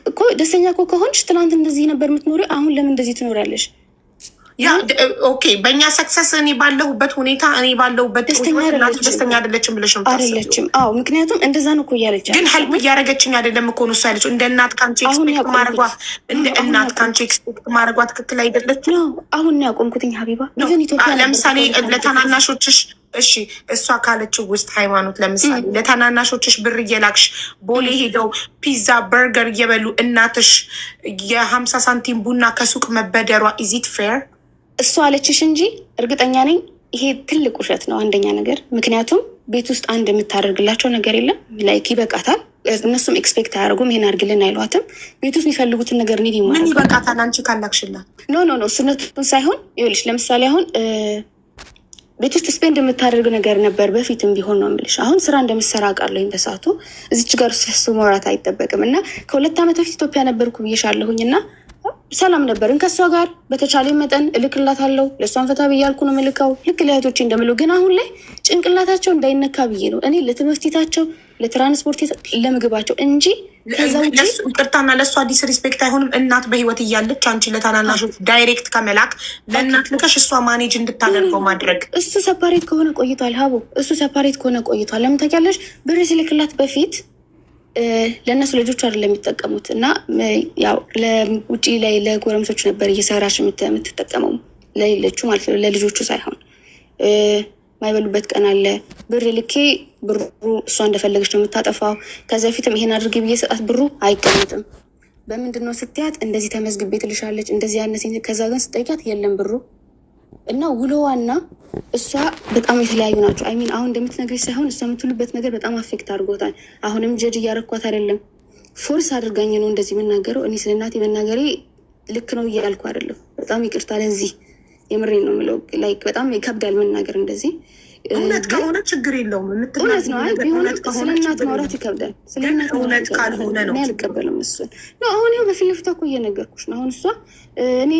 እኮ ደስተኛ እኮ ከሆንሽ ትናንት እንደዚህ ነበር የምትኖሪ፣ አሁን ለምን እንደዚህ ትኖሪያለሽ? ያ ኦኬ። በእኛ ሰክሰስ እኔ ባለሁበት ሁኔታ እኔ ባለሁበት ደስተኛ አይደለችም ብለሽ ነው አይደለችም? አዎ ምክንያቱም እንደዛ ነው እኮ እያለች ግን ሄልፕ እያደረገችኝ አይደለም እኮ ነው እሷ ያለችው። እንደ እናት ካንቺ ኤክስፔክት ማድረጓ ትክክል አይደለችም ነው። አሁን ነው ያቆምኩትኝ ሀቢባ። ለምሳሌ ለታናናሾችሽ እሺ እሷ ካለችው ውስጥ ሃይማኖት ለምሳሌ ለታናናሾችሽ ብር እየላክሽ ቦሌ ሄደው ፒዛ በርገር እየበሉ እናትሽ የ50 ሳንቲም ቡና ከሱቅ መበደሯ ኢዚት ፌር? እሷ አለችሽ እንጂ እርግጠኛ ነኝ ይሄ ትልቅ ውሸት ነው። አንደኛ ነገር ምክንያቱም ቤት ውስጥ አንድ የምታደርግላቸው ነገር የለም። ላይክ ይበቃታል። እነሱም ኤክስፔክት አያደርጉም። ይሄን አድርግልን አይሏትም። ቤት ውስጥ የሚፈልጉትን ነገር ኔድ ይማራል። ምን ይበቃታል አንቺ ካላክሽላት? ኖ እሱነቱን ሳይሆን ይኸውልሽ ለምሳሌ አሁን ቤት ውስጥ ስፔንድ የምታደርግ ነገር ነበር በፊትም ቢሆን ነው የምልሽ። አሁን ስራ እንደምትሰራ አውቃለሁኝ በሰዓቱ እዚች ጋር ስለሱ መውራት አይጠበቅም። እና ከ2 ዓመት በፊት ኢትዮጵያ ነበርኩ ብዬሻለሁኝ እና ሰላም ነበርን ከእሷ ጋር በተቻለ መጠን እልክላታለሁ። ለእሷን ፈታ ብያልኩ ነው ምልካው ልክ ለእህቶቼ እንደምለው። ግን አሁን ላይ ጭንቅላታቸው እንዳይነካ ብዬ ነው እኔ ለትምህርቴታቸው፣ ለትራንስፖርት፣ ለምግባቸው እንጂ ከዛ ውጭ ቅርታና ለእሷ አዲስ ሪስፔክት አይሆንም። እናት በህይወት እያለች አንቺ ለታናናሾች ዳይሬክት ከመላክ ለእናት ልከሽ እሷ ማኔጅ እንድታደርገው ማድረግ። እሱ ሰፓሬት ከሆነ ቆይቷል ሀቡ፣ እሱ ሰፓሬት ከሆነ ቆይቷል። ለምን ታውቂያለሽ? ብር ሲልክላት በፊት ለእነሱ ልጆች አይደለም የሚጠቀሙት እና ያው ለውጭ ላይ ለጎረምሶች ነበር እየሰራች የምትጠቀመው ለሌሎቹ ማለት ነው፣ ለልጆቹ ሳይሆን። ማይበሉበት ቀን አለ። ብር ልኬ ብሩ እሷ እንደፈለገች ነው የምታጠፋው። ከዚ በፊትም ይሄን አድርጌ ብዬ ሰጣት ብሩ አይቀመጥም። በምንድን ነው ስትያት እንደዚህ ተመዝግቤ ትልሻለች እንደዚህ ያነሰኝ። ከዛ ግን ስጠይቃት የለም ብሩ እና ውሎዋና እሷ በጣም የተለያዩ ናቸው። አይሚን አሁን እንደምትነግረች ሳይሆን እሷ የምትውልበት ነገር በጣም አፌክት አድርጎታል። አሁንም ጀጅ እያረኳት አይደለም፣ ፎርስ አድርጋኝ ነው እንደዚህ የምናገረው። እኔ ስለ እናቴ መናገሬ ልክ ነው እያልኩ አይደለም። በጣም ይቅርታ ለዚህ የምሬ ነው የምለው። ላይክ በጣም ይከብዳል መናገር እንደዚህ። እውነት ከሆነ ችግር የለውም። እውነት ነው። አይ ቢሆን ስለ እናት ማውራት ይከብዳል። ስለ እናት እውነት ካልሆነ ነው አልቀበልም። እሱን ነው አሁን ይኸው በፊት ለፊቷ እኮ እየነገርኩሽ ነው። አሁን እሷ እኔ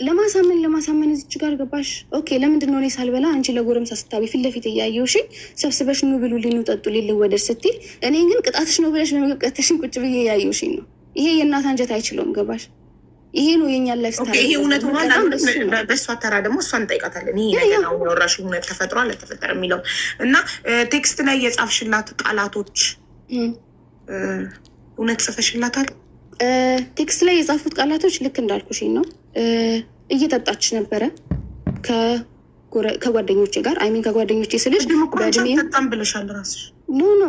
ለማሳመን እዚች ጋር ገባሽ። ኦኬ ለምንድን ነው እኔ ሳልበላ አንቺ ለጎረምሳ ስታቢ ፊት ለፊት እያየሁሽ ሰብስበሽ ኑ ብሉ ሊኑ ጠጡ ሊልወደድ ስትይ እኔ ግን ቅጣትሽ ነው ብለሽ በምግብ ቀተሽን ቁጭ ብዬ እያየሁሽኝ ነው። ይሄ የእናት አንጀት አይችለውም። ገባሽ? ይሄ ነው የኛ ላይፍ ስታይል። ይሄ እውነት ሆኗል። በእሷ ተራ ደግሞ እሷን እንጠይቃታለን። ይሄ ነገር ነው ያወራሽ እውነት ተፈጥሯል አልተፈጠረ የሚለው እና ቴክስት ላይ የጻፍሽላት ቃላቶች እውነት ጽፈሽላታል? ቴክስት ላይ የጻፉት ቃላቶች ልክ እንዳልኩሽኝ ነው። እየጠጣች ነበረ ከጓደኞቼ ጋር አይሚን ከጓደኞቼ ስልሽ በእድሜ በጣም ብለሻል ራስሽ። ኖ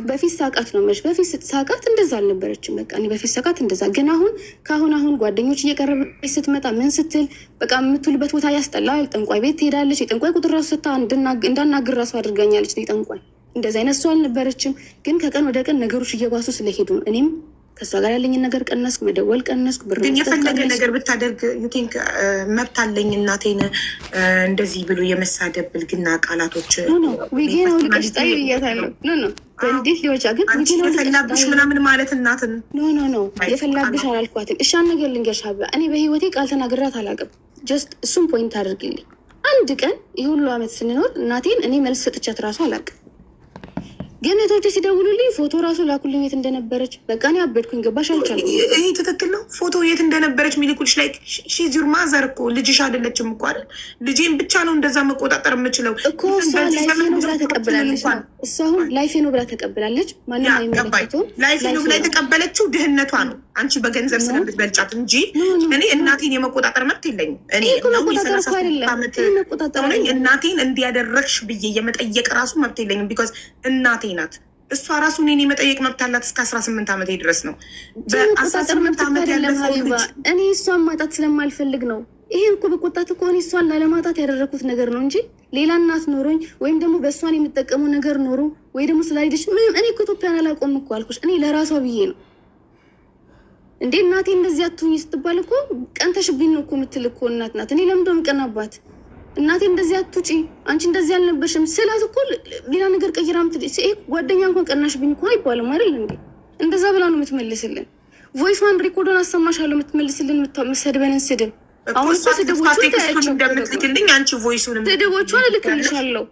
በፊት ሳቃት ነው መች በፊት ሳቃት እንደዛ አልነበረችም። በቃ እኔ በፊት ሳቃት እንደዛ ግን አሁን ጓደኞች እየቀረበች ስትመጣ ምን ስትል በቃ የምትውልበት ቦታ ያስጠላል። ጠንቋይ ቤት ትሄዳለች። የጠንቋይ ቁጥር ራሱ ስታ እንዳናግር ራሱ አድርጋኛለች። ጠንቋይ እንደዚህ አይነት ሰው አልነበረችም። ግን ከቀን ወደ ቀን ነገሮች እየባሱ ስለሄዱ እኔም ከእሷ ጋር ያለኝን ነገር ቀነስኩ፣ መደወል ቀነስኩ። ብር ግን የፈለገ ነገር ብታደርግ ዩቲንክ መብት አለኝ እናቴን እንደዚህ ብሎ የመሳደብ ብልግና ቃላቶች ዊጌን አውልቀሽ ጣይ ብያታለሁ። እንዴት ሊወጫ ግን የፈላብሽ ምናምን ማለት እናትን ኖ የፈላብሽ አላልኳትም። እሻን ነገር ልንገርሽ ሀቢባ፣ እኔ በህይወቴ ቃል ተናግራት አላውቅም። ጀስት እሱም ፖይንት አድርግልኝ። አንድ ቀን ይህ ሁሉ አመት ስንኖር እናቴን እኔ መልስ ሰጥቻት ራሱ አላውቅም። ግን እህቶቼ ሲደውሉልኝ ፎቶ ራሱ ላኩልኝ የት እንደነበረች። በቃ እኔ አበድኩኝ። ገባሽ? አልቻልኩም። ይሄ ትክክል ነው። ፎቶ የት እንደነበረች ሚልኩልሽ ላይ ሺዝ ዩር ማዘር እኮ ልጅሽ አይደለችም እኮ አይደል? ልጄን ብቻ ነው እንደዛ መቆጣጠር የምችለው እኮ። እሷ ላይፌ ነው ብላ ተቀብላለች። እሷ አሁን ላይፌ ነው ብላ ተቀብላለች። ማንም አይመለከተውም። ላይፌ ነው ብላ የተቀበለችው ድህነቷ ነው። አንቺ በገንዘብ ስለምትበልጫት እንጂ እኔ እናቴን የመቆጣጠር መብት የለኝም። እኔ እናቴን እንዲያደረግሽ ብዬ የመጠየቅ ራሱ መብት የለኝም። ቢኮዝ እናቴ ናት። እሷ ራሱ እኔን የመጠየቅ መብት አላት እስከ 18 ዓመቴ ድረስ ነው። በ18 ዓመት ያለፈው ልጅ እኔ እሷን ማጣት ስለማልፈልግ ነው። ይሄ እኮ በቆጣት እኮ እኔ እሷን ላለማጣት ያደረኩት ነገር ነው እንጂ ሌላ እናት ኖሮኝ ወይም ደግሞ በእሷን የምጠቀመው ነገር ኖሮ ወይ ደግሞ ስላልሄደች ምንም። እኔ እኮ ኢትዮጵያን አላቆም እኮ አልኩሽ። እኔ ለራሷ ብዬ ነው እንዴ። እናቴ እንደዚህ አትሁኝ ስትባል እኮ ቀንተሽብኝ ነው እኮ የምትል እኮ እናት ናት። እኔ ለምንድነው የምቀናባት? እናቴ እንደዚህ አትውጪ አንቺ እንደዚህ አልነበርሽም ስላት እኮ ሌላ ነገር ቀይራ ጓደኛ እንኳን ቀናሽብኝ እኮ አይባልም አይደል እንዴ? እንደዛ ብላ ነው የምትመልስልን። ቮይስዋን ሪኮርዶን አሰማሻለሁ የምትመልስልን የምትሰድበንን ስድብ። አሁን እኮ ስድቦቹን እንደምትልክልኝ አንቺ ቮይሱን ስድቦቹን እልክልሻለሁ።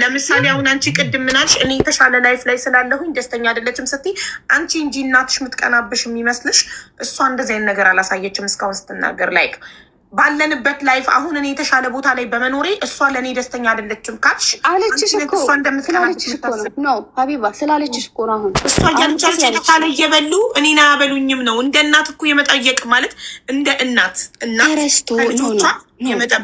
ለምሳሌ አሁን አንቺ ቅድም ምናልሽ እኔ የተሻለ ላይፍ ላይ ስላለሁኝ ደስተኛ አይደለችም ስትይ አንቺ እንጂ እናትሽ የምትቀናብሽ የሚመስልሽ። እሷ እንደዚህ አይነት ነገር አላሳየችም እስካሁን ስትናገር ላይክ ባለንበት ላይፍ አሁን እኔ የተሻለ ቦታ ላይ በመኖሬ እሷ ለእኔ ደስተኛ አይደለችም ካልሽ አለችሽ እኮ ነው ሀቢባ ስላለችሽ እኮ ነው። አሁን እሷ እያልቻለች የተሻለ እየበሉ እኔን አያበሉኝም ነው። እንደ እናት እኮ የመጠየቅ ማለት እንደ እናት ተረስቶ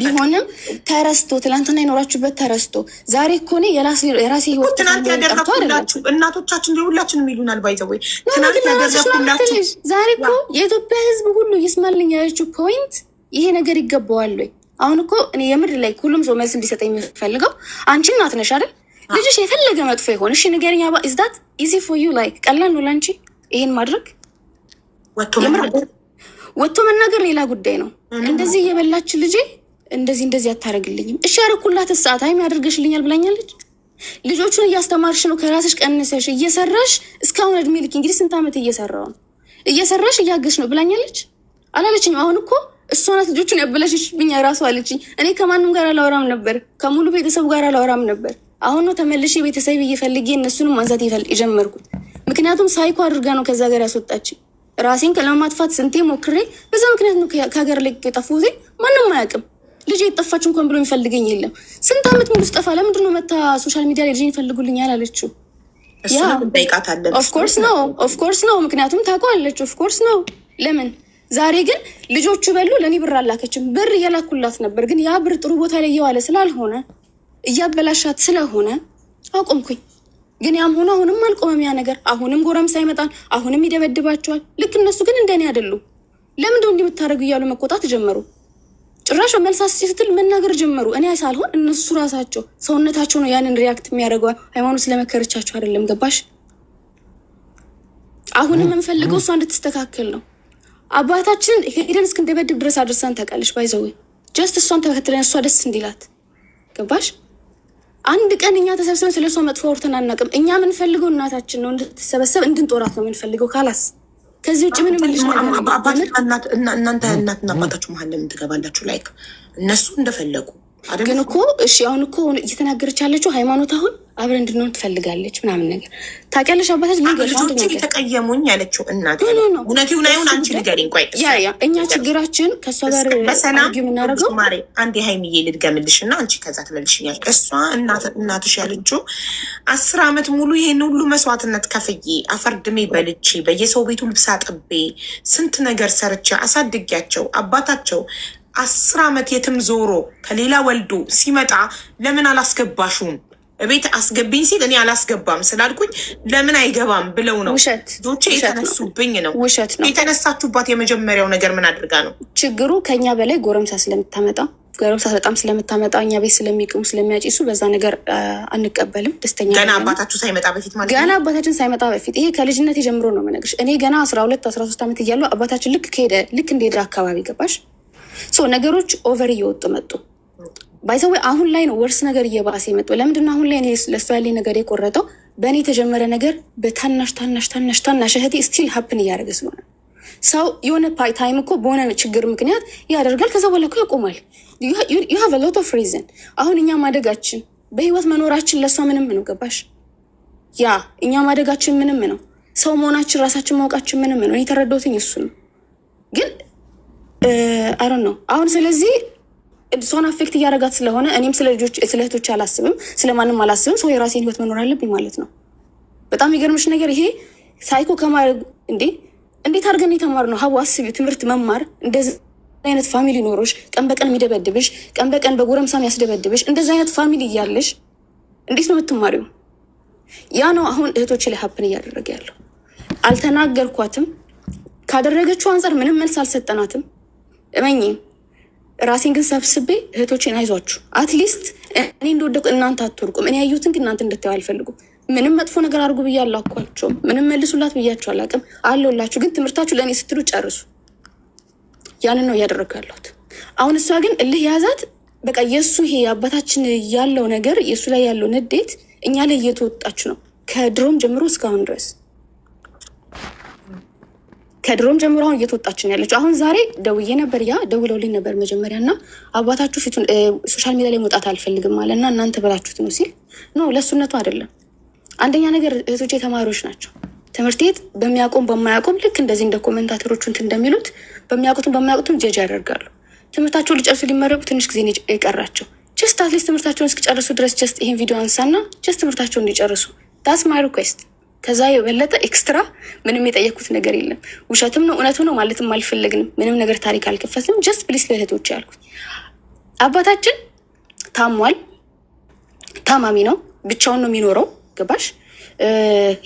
ቢሆንም ተረስቶ ትላንትና የኖራችሁበት ተረስቶ ዛሬ እኮ እኔ የራሴ ህይወት ትናንት ያደረኩላችሁ እናቶቻችን ሁላችንም ይሉናል። ባይዘወይ ትናንት ያደረኩላችሁ ዛሬ እኮ የኢትዮጵያ ህዝብ ሁሉ ይስማልኝ ያለችው ፖይንት ይሄ ነገር ይገባዋል ወይ? አሁን እኮ እኔ የምድር ላይ ሁሉም ሰው መልስ እንዲሰጠኝ የሚፈልገው አንቺ እናት ነሽ አይደል? ልጅሽ የፈለገ መጥፎ ይሆን እሺ ንገሪኝ። አባ is that easy for you like ቀላል ነው ላንቺ ይሄን ማድረግ? ወጥቶ መናገር ሌላ ጉዳይ ነው። እንደዚህ እየበላች ልጄ እንደዚህ አታረግልኝም። እሺ ያረኩላት ሰዓት አይም ያደርገሽልኛል ብላኛለች። ልጆቹን እያስተማርሽ ነው ከራስሽ ቀንሰሽ እየሰራሽ እስካሁን እድሜ ልክ እንግዲህ ስንት ዓመት እየሰራው ነው እየሰራሽ እያገሽ ነው ብላኛለች አላለችኝ? አሁን እኮ እሷ ናት ልጆቹን ያበላሽብኝ ራሱ አለችኝ። እኔ ከማንም ጋር አላወራም ነበር፣ ከሙሉ ቤተሰብ ጋር አላወራም ነበር። አሁን ነው ተመልሼ ቤተሰብ እየፈልጌ እነሱንም ማንሳት የጀመርኩት። ምክንያቱም ሳይኮ አድርጋ ነው ከዛ ሀገር ያስወጣችኝ። ራሴን ለማጥፋት ስንቴ ሞክሬ በዛ ምክንያት ነው ከሀገር ላይ የጠፋሁት። ማንም አያውቅም። ልጅ የጠፋች እንኳን ብሎ የሚፈልገኝ የለም። ስንት ዓመት ሙሉ ስጠፋ ለምንድን ነው መታ ሶሻል ሚዲያ ላይ ልጅ ይፈልጉልኛል አለችው። ኦፍኮርስ ነው ምክንያቱም ታውቀዋለች። ኦፍኮርስ ነው ለምን ዛሬ ግን ልጆቹ በሉ ለእኔ ብር አላከችም። ብር እየላኩላት ነበር፣ ግን ያ ብር ጥሩ ቦታ ላይ እየዋለ ስላልሆነ እያበላሻት ስለሆነ አቆምኩኝ። ግን ያም ሆኖ አሁንም አልቆመም ያ ነገር። አሁንም ጎረምሳ ይመጣል፣ አሁንም ይደበድባቸዋል። ልክ እነሱ ግን እንደኔ አይደሉ። ለምንድነው እንዲህ የምታደርጉ እያሉ መቆጣት ጀመሩ። ጭራሽ መልሳስ ስትል መናገር ጀመሩ። እኔ ሳልሆን እነሱ ራሳቸው ሰውነታቸው ነው ያንን ሪያክት የሚያደርገው። ሃይማኖት ስለመከረቻቸው አይደለም። ገባሽ? አሁንም የምንፈልገው እሷ እንድትስተካከል ነው። አባታችን ሄደን እስክንደበድብ ድረስ አድርሳን ታውቃለች። ባይዘዌ ጀስት እሷን ተከትለን እሷ ደስ እንዲላት ገባሽ? አንድ ቀን እኛ ተሰብስበን ስለ እሷ መጥፎ አውርተን አናውቅም። እኛ የምንፈልገው እናታችን ነው እንድትሰበሰብ እንድንጦራት ነው የምንፈልገው። ካላስ ከዚህ ውጭ ምንም ልጅ እናንተ እናትና አባታችሁ መሀል ለምን ትገባላችሁ? ላይክ እነሱ እንደፈለጉ ግን እኮ እሺ፣ አሁን እኮ እየተናገረች ያለችው ሃይማኖት አሁን አብረን እንድንሆን ትፈልጋለች ምናምን ነገር ታውቂያለሽ። አባታችን ልጆቼ የተቀየሙኝ ያለችው እናት እውነቱን አይሆን አንቺ ንገሪኝ። ቆይ እኛ ችግራችን ከእሷ ጋር በሰላም የምናደርገው ማሬ አንድ ሃይሚዬ ልድገምልሽ እና አንቺ ከዛ ትመልሽኛል። እሷ እናትሽ ያለችው 10 ዓመት ሙሉ ይሄን ሁሉ መስዋዕትነት ከፍዬ አፈርድሜ በልቼ በየሰው ቤቱ ልብስ አጥቤ ስንት ነገር ሰርቼ አሳድጊያቸው አባታቸው 10 ዓመት የትም ዞሮ ከሌላ ወልዶ ሲመጣ ለምን አላስገባሹም? ቤት አስገቢኝ ሲል እኔ አላስገባም ስላልኩኝ ለምን አይገባም ብለው ነው ዶቼ የተነሱብኝ ነው። ውሸት ነው የተነሳችሁባት። የመጀመሪያው ነገር ምን አድርጋ ነው? ችግሩ ከኛ በላይ ጎረምሳ ስለምታመጣ በጣም ስለምታመጣ እኛ ቤት ስለሚቅሙ ስለሚያጭሱ በዛ ነገር አንቀበልም። ደስተኛ ገና አባታችሁ ሳይመጣ በፊት ማለት ገና አባታችን ሳይመጣ በፊት ይሄ ከልጅነት የጀምሮ ነው የምነግርሽ። እኔ ገና 12-13 ዓመት እያለሁ አባታችን ልክ እንደሄደ አካባቢ ገባሽ ነገሮች ኦቨር እየወጡ መጡ። ባይዘዌ አሁን ላይ ነው ወርስ ነገር እየባሰ የመጡ። ለምንድነው አሁን ላይ እኔ ለሱ ያለኝ ነገር የቆረጠው? በእኔ የተጀመረ ነገር በታናሽ እህቴ ስቲል ሀፕን እያደረገ ስለሆነ ሰው የሆነ ታይም እኮ በሆነ ችግር ምክንያት ያደርጋል። ከዛ በኋላ እኮ ያቆማል። ዩ ሃቭ ሎት ኦፍ ሪዝን። አሁን እኛ ማደጋችን በህይወት መኖራችን ለእሷ ምንም ነው ገባሽ? ያ እኛ ማደጋችን ምንም ነው። ሰው መሆናችን ራሳችን ማውቃችን ምንም ነው። እኔ የተረዳሁትኝ እሱ ነው። ግን አይ ነው አሁን ስለዚህ እሷን አፌክት እያደረጋት ስለሆነ እኔም ስለ እህቶች አላስብም፣ ስለማንም አላስብም። ሰው የራሴን ህይወት መኖር አለብኝ ማለት ነው። በጣም የሚገርምሽ ነገር ይሄ ሳይኮ ከማድረግ እንዴት አድርገን የተማርነው? ሀቡ አስቢው፣ ትምህርት መማር እንደዚህ አይነት ፋሚሊ ኖሮሽ ቀን በቀን የሚደበድብሽ ቀን በቀን በጎረምሳ የሚያስደበድብሽ እንደዚህ አይነት ፋሚሊ እያለሽ እንዴት ነው የምትማሪው? ያ ነው አሁን እህቶች ላይ ሀፕን እያደረገ ያለው። አልተናገርኳትም። ካደረገችው አንጻር ምንም መልስ አልሰጠናትም። እመኚ ራሴን ግን ሰብስቤ እህቶቼን አይዟችሁ፣ አትሊስት እኔ እንደወደቁ እናንተ አትወርቁም። እኔ ያዩትን ግን እናንተ እንድታዩ አልፈልጉም። ምንም መጥፎ ነገር አድርጉ ብዬ አላኳቸውም። ምንም መልሱላት ብያቸው አላውቅም። አለሁላችሁ፣ ግን ትምህርታችሁ ለእኔ ስትሉ ጨርሱ። ያንን ነው እያደረግኩ ያለሁት። አሁን እሷ ግን እልህ የያዛት በቃ የእሱ ይሄ አባታችን ያለው ነገር የእሱ ላይ ያለው ንዴት እኛ ላይ እየተወጣች ነው። ከድሮም ጀምሮ እስካሁን ድረስ ከድሮም ጀምሮ አሁን እየተወጣችን ያለችው። አሁን ዛሬ ደውዬ ነበር፣ ደውለውልኝ ነበር መጀመሪያ እና አባታችሁ ፊቱን ሶሻል ሚዲያ ላይ መውጣት አልፈልግም አለ እና እናንተ በላችሁት ነው ሲል ነው። ለእሱነቱ አይደለም። አንደኛ ነገር እህቶቼ ተማሪዎች ናቸው። ትምህርት ቤት በሚያቆም በማያቆም ልክ እንደዚህ እንደ ኮመንታተሮቹ እንትን እንደሚሉት በሚያውቁትም በማያውቁትም ጀጅ ያደርጋሉ። ትምህርታቸውን ሊጨርሱ ሊመረቁ ትንሽ ጊዜ የቀራቸው። ጀስት አትሊስት ትምህርታቸውን እስኪጨርሱ ድረስ ጀስት ይህን ቪዲዮ አንሳና ጀስት ትምህርታቸውን እንዲጨርሱ ዳስ ማይ ሪኩዌስት። ከዛ የበለጠ ኤክስትራ ምንም የጠየኩት ነገር የለም። ውሸትም ነው እውነትም ነው ማለትም አልፈለግንም። ምንም ነገር ታሪክ አልከፈትም። ጀስት ፕሊስ ለእህቶች ያልኩት አባታችን ታሟል፣ ታማሚ ነው፣ ብቻውን ነው የሚኖረው። ገባሽ?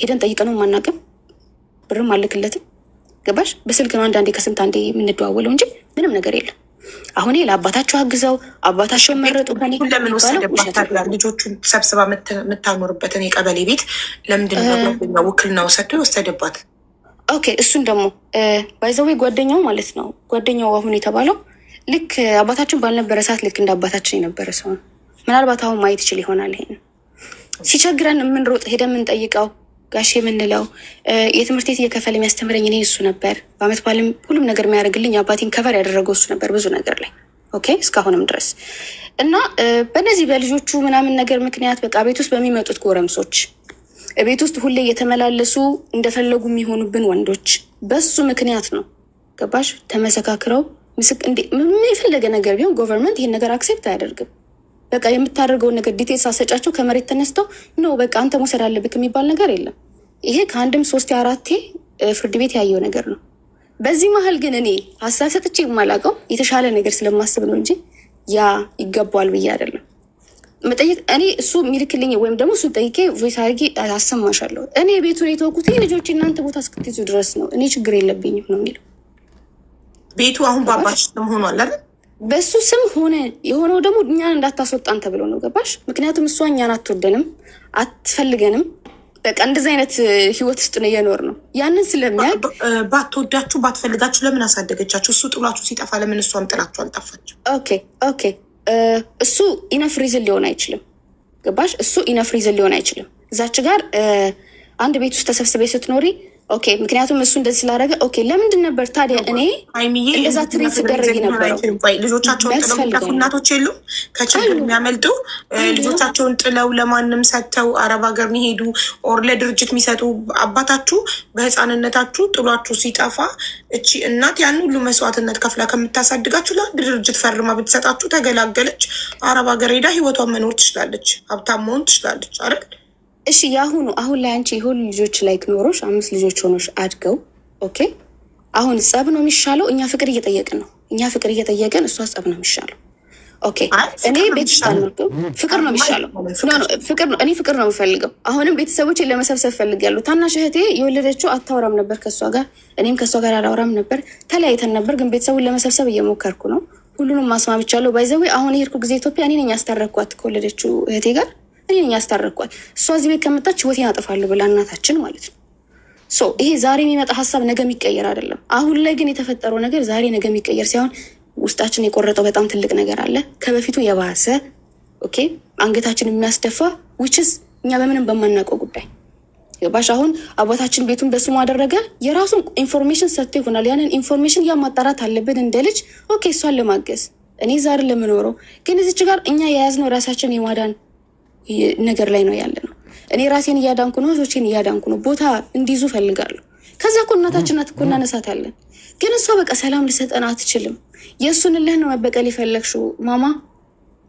ሄደን ጠይቀነው ማናቅም፣ ብርም አልክለትም። ገባሽ? በስልክ ነው አንዳንዴ ከስንት አንዴ የምንደዋወለው እንጂ ምንም ነገር የለም። አሁን ለአባታቸው አግዘው አባታቸውን መረጡ። ለምን ወሰደባት? ልጆቹን ሰብስባ የምታኖርበትን የቀበሌ ቤት ለምንድን ነው ውክልና ወሰዶ የወሰደባት? ኦኬ፣ እሱን ደግሞ ባይዘዌ ጓደኛው ማለት ነው። ጓደኛው አሁን የተባለው ልክ አባታችን ባልነበረ ሰዓት ልክ እንደ አባታችን የነበረ ሰው ነው። ምናልባት አሁን ማየት ይችል ይሆናል። ይሄን ሲቸግረን የምንሮጥ ሄደን የምንጠይቀው ጋሼ የምንለው የትምህርት ቤት እየከፈለ የሚያስተምረኝ እኔ እሱ ነበር። በአመት ባልም ሁሉም ነገር የሚያደርግልኝ አባቴን ከቨር ያደረገው እሱ ነበር ብዙ ነገር ላይ ኦኬ፣ እስካሁንም ድረስ እና በእነዚህ በልጆቹ ምናምን ነገር ምክንያት በቃ ቤት ውስጥ በሚመጡት ጎረምሶች፣ ቤት ውስጥ ሁሌ እየተመላለሱ እንደፈለጉ የሚሆኑብን ወንዶች በሱ ምክንያት ነው። ገባሽ? ተመሰካክረው የፈለገ ነገር ቢሆን ጎቨርንመንት ይህን ነገር አክሴፕት አያደርግም። በቃ የምታደርገውን ነገር ዲቴልስ አሰጫቸው ከመሬት ተነስተው ነው በቃ አንተ መውሰድ አለብክ የሚባል ነገር የለም። ይሄ ከአንድም 3 4 ፍርድ ቤት ያየው ነገር ነው። በዚህ መሀል ግን እኔ ሀሳብ ሰጥቼ የማላውቀው የተሻለ ነገር ስለማስብ ነው እንጂ ያ ይገባዋል ብዬ አይደለም መጠየቅ። እኔ እሱ የሚልክልኝ ወይም ደግሞ እሱ ጠይቄ ቮይስ አድርጌ አሰማሻለሁ። እኔ ቤቱን የተወኩት ልጆች እናንተ ቦታ እስክትይዙ ድረስ ነው፣ እኔ ችግር የለብኝም ነው የሚለው። ቤቱ አሁን በአባሽ ስም ሆኗል አይደል? በሱ ስም ሆነ። የሆነው ደግሞ እኛን እንዳታስወጣን ተብሎ ነው። ገባሽ? ምክንያቱም እሷ እኛን አትወደንም፣ አትፈልገንም። በቃ እንደዚህ አይነት ህይወት ውስጥ ነው እየኖር ነው። ያንን ስለሚያውቅ ባትወዳችሁ ባትፈልጋችሁ ለምን አሳደገቻችሁ? እሱ ጥሏችሁ ሲጠፋ ለምን እሷም ጥላችሁ አልጠፋችሁ? ኦኬ እሱ ኢነፍ ሪዝን ሊሆን አይችልም። ገባሽ? እሱ ኢነፍ ሪዝን ሊሆን አይችልም። እዛች ጋር አንድ ቤት ውስጥ ተሰብስበ ስትኖሪ ኦኬ፣ ምክንያቱም እሱ እንደዚህ ስላደረገ ኦኬ፣ ለምንድን ነበር ታዲያ እኔ እንደዛ ትሪት ስደረግ ነበረው? ልጆቻቸውን ጥለው የሚጠፉ እናቶች የሉም ከችግር የሚያመልጡ ልጆቻቸውን ጥለው ለማንም ሰጥተው አረብ ሀገር የሚሄዱ ኦር ለድርጅት የሚሰጡ። አባታችሁ በህፃንነታችሁ ጥሏችሁ ሲጠፋ እቺ እናት ያን ሁሉ መስዋዕትነት ከፍላ ከምታሳድጋችሁ ለአንድ ድርጅት ፈርማ ብትሰጣችሁ ተገላገለች። አረብ ሀገር ሄዳ ህይወቷን መኖር ትችላለች፣ ሀብታም መሆን ትችላለች አይደል? እሺ የአሁኑ አሁን ላይ አንቺ የሁሉ ልጆች ላይ ኖሮሽ 5 ልጆች ሆኖሽ አድገው ኦኬ፣ አሁን ጸብ ነው የሚሻለው? እኛ ፍቅር እየጠየቅን ነው። እኛ ፍቅር እየጠየቅን እሷ ጸብ ነው የሚሻለው። ኦኬ፣ እኔ ቤት ውስጥ አልኖርኩም። ፍቅር ነው የሚሻለው። ፍቅር ነው፣ እኔ ፍቅር ነው የምፈልገው። አሁንም ቤተሰቦችን ለመሰብሰብ ፈልጋለሁ። ታናሽ እህቴ የወለደችው አታወራም ነበር ከእሷ ጋር፣ እኔም ከእሷ ጋር አላወራም ነበር። ተለያይተን ነበር፣ ግን ቤተሰቡን ለመሰብሰብ እየሞከርኩ ነው። ሁሉንም ማስማምቻለሁ። ባይዘዌ አሁን የሄድኩ ጊዜ ኢትዮጵያ እኔ ነኝ ያስታረኳት ከወለደችው እህቴ ጋር እኔ ነኝ ያስታረኳት። እሷ እዚህ ቤት ከመጣች ህይወቴን አጠፋለሁ ብላ እናታችን ማለት ነው። ይሄ ዛሬ የሚመጣ ሀሳብ ነገ የሚቀየር አይደለም። አሁን ላይ ግን የተፈጠረው ነገር ዛሬ ነገ የሚቀየር ሳይሆን ውስጣችን የቆረጠው በጣም ትልቅ ነገር አለ፣ ከበፊቱ የባሰ ኦኬ፣ አንገታችን የሚያስደፋ ዊችስ እኛ በምንም በማናውቀው ጉዳይ ባሽ አሁን አባታችን ቤቱን በስሙ አደረገ፣ የራሱን ኢንፎርሜሽን ሰጥቶ ይሆናል። ያንን ኢንፎርሜሽን ማጣራት አለብን እንደ ልጅ። ኦኬ እሷን ለማገዝ እኔ ዛሬ ለምኖረው ግን እዚች ጋር እኛ የያዝነው ራሳችን የማዳን ነገር ላይ ነው ያለ ነው። እኔ ራሴን እያዳንኩ ነው፣ ሶቼን እያዳንኩ ነው። ቦታ እንዲይዙ ፈልጋለሁ። ከዛ እኮ እናታችን ናት እኮ እናነሳታለን። ግን እሷ በቃ ሰላም ልሰጠን አትችልም። የእሱን እልህ ነው መበቀል የፈለግሽው ማማ።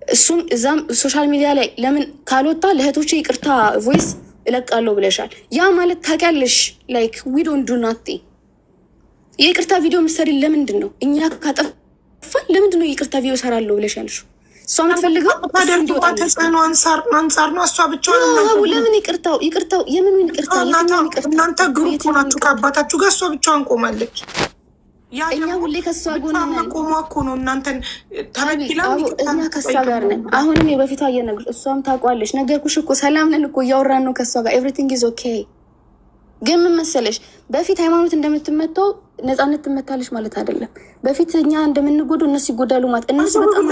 እሱም እዛም ሶሻል ሚዲያ ላይ ለምን ካልወጣ ለእህቶቼ ይቅርታ ቮይስ እለቃለሁ ብለሻል። ያ ማለት ታውቂያለሽ ላይክ ዊ ዶንት ዱ ናቲንግ። የይቅርታ ቪዲዮ ምሰሪ ለምንድን ነው? እኛ ካጠፋን ለምንድን ነው የይቅርታ ቪዲዮ ሰራለሁ ብለሻልሽ? እሷ የምትፈልገው ተጽዕኖ አንጻር ነው። እሷ ብቻዋን ለምን ይቅርታው የምኑን ይቅርታ? እናንተ ግሩፕ ናችሁ ከአባታችሁ ጋር፣ እሷ ብቻዋን ቆማለች። እኛ ሁሌ ከሷ ጎን ቆሟ እኮ ነው እናንተን ተበድላ። እኛ ከሷ ጋር ነን። አሁንም የበፊቷ እየነግርሽ እሷም ታውቋለች። ነገርኩሽ እኮ ሰላም ነን እኮ እያወራን ነው ከሷ ጋር ኤቭሪቲንግ ኢዝ ኦኬ። ግን ምን መሰለሽ በፊት ሃይማኖት እንደምትመታው ነፃነት ትመታለች ማለት አይደለም። በፊት እኛ እንደምንጎዱ እነሱ ይጎዳሉ ማለት እነሱ በጣም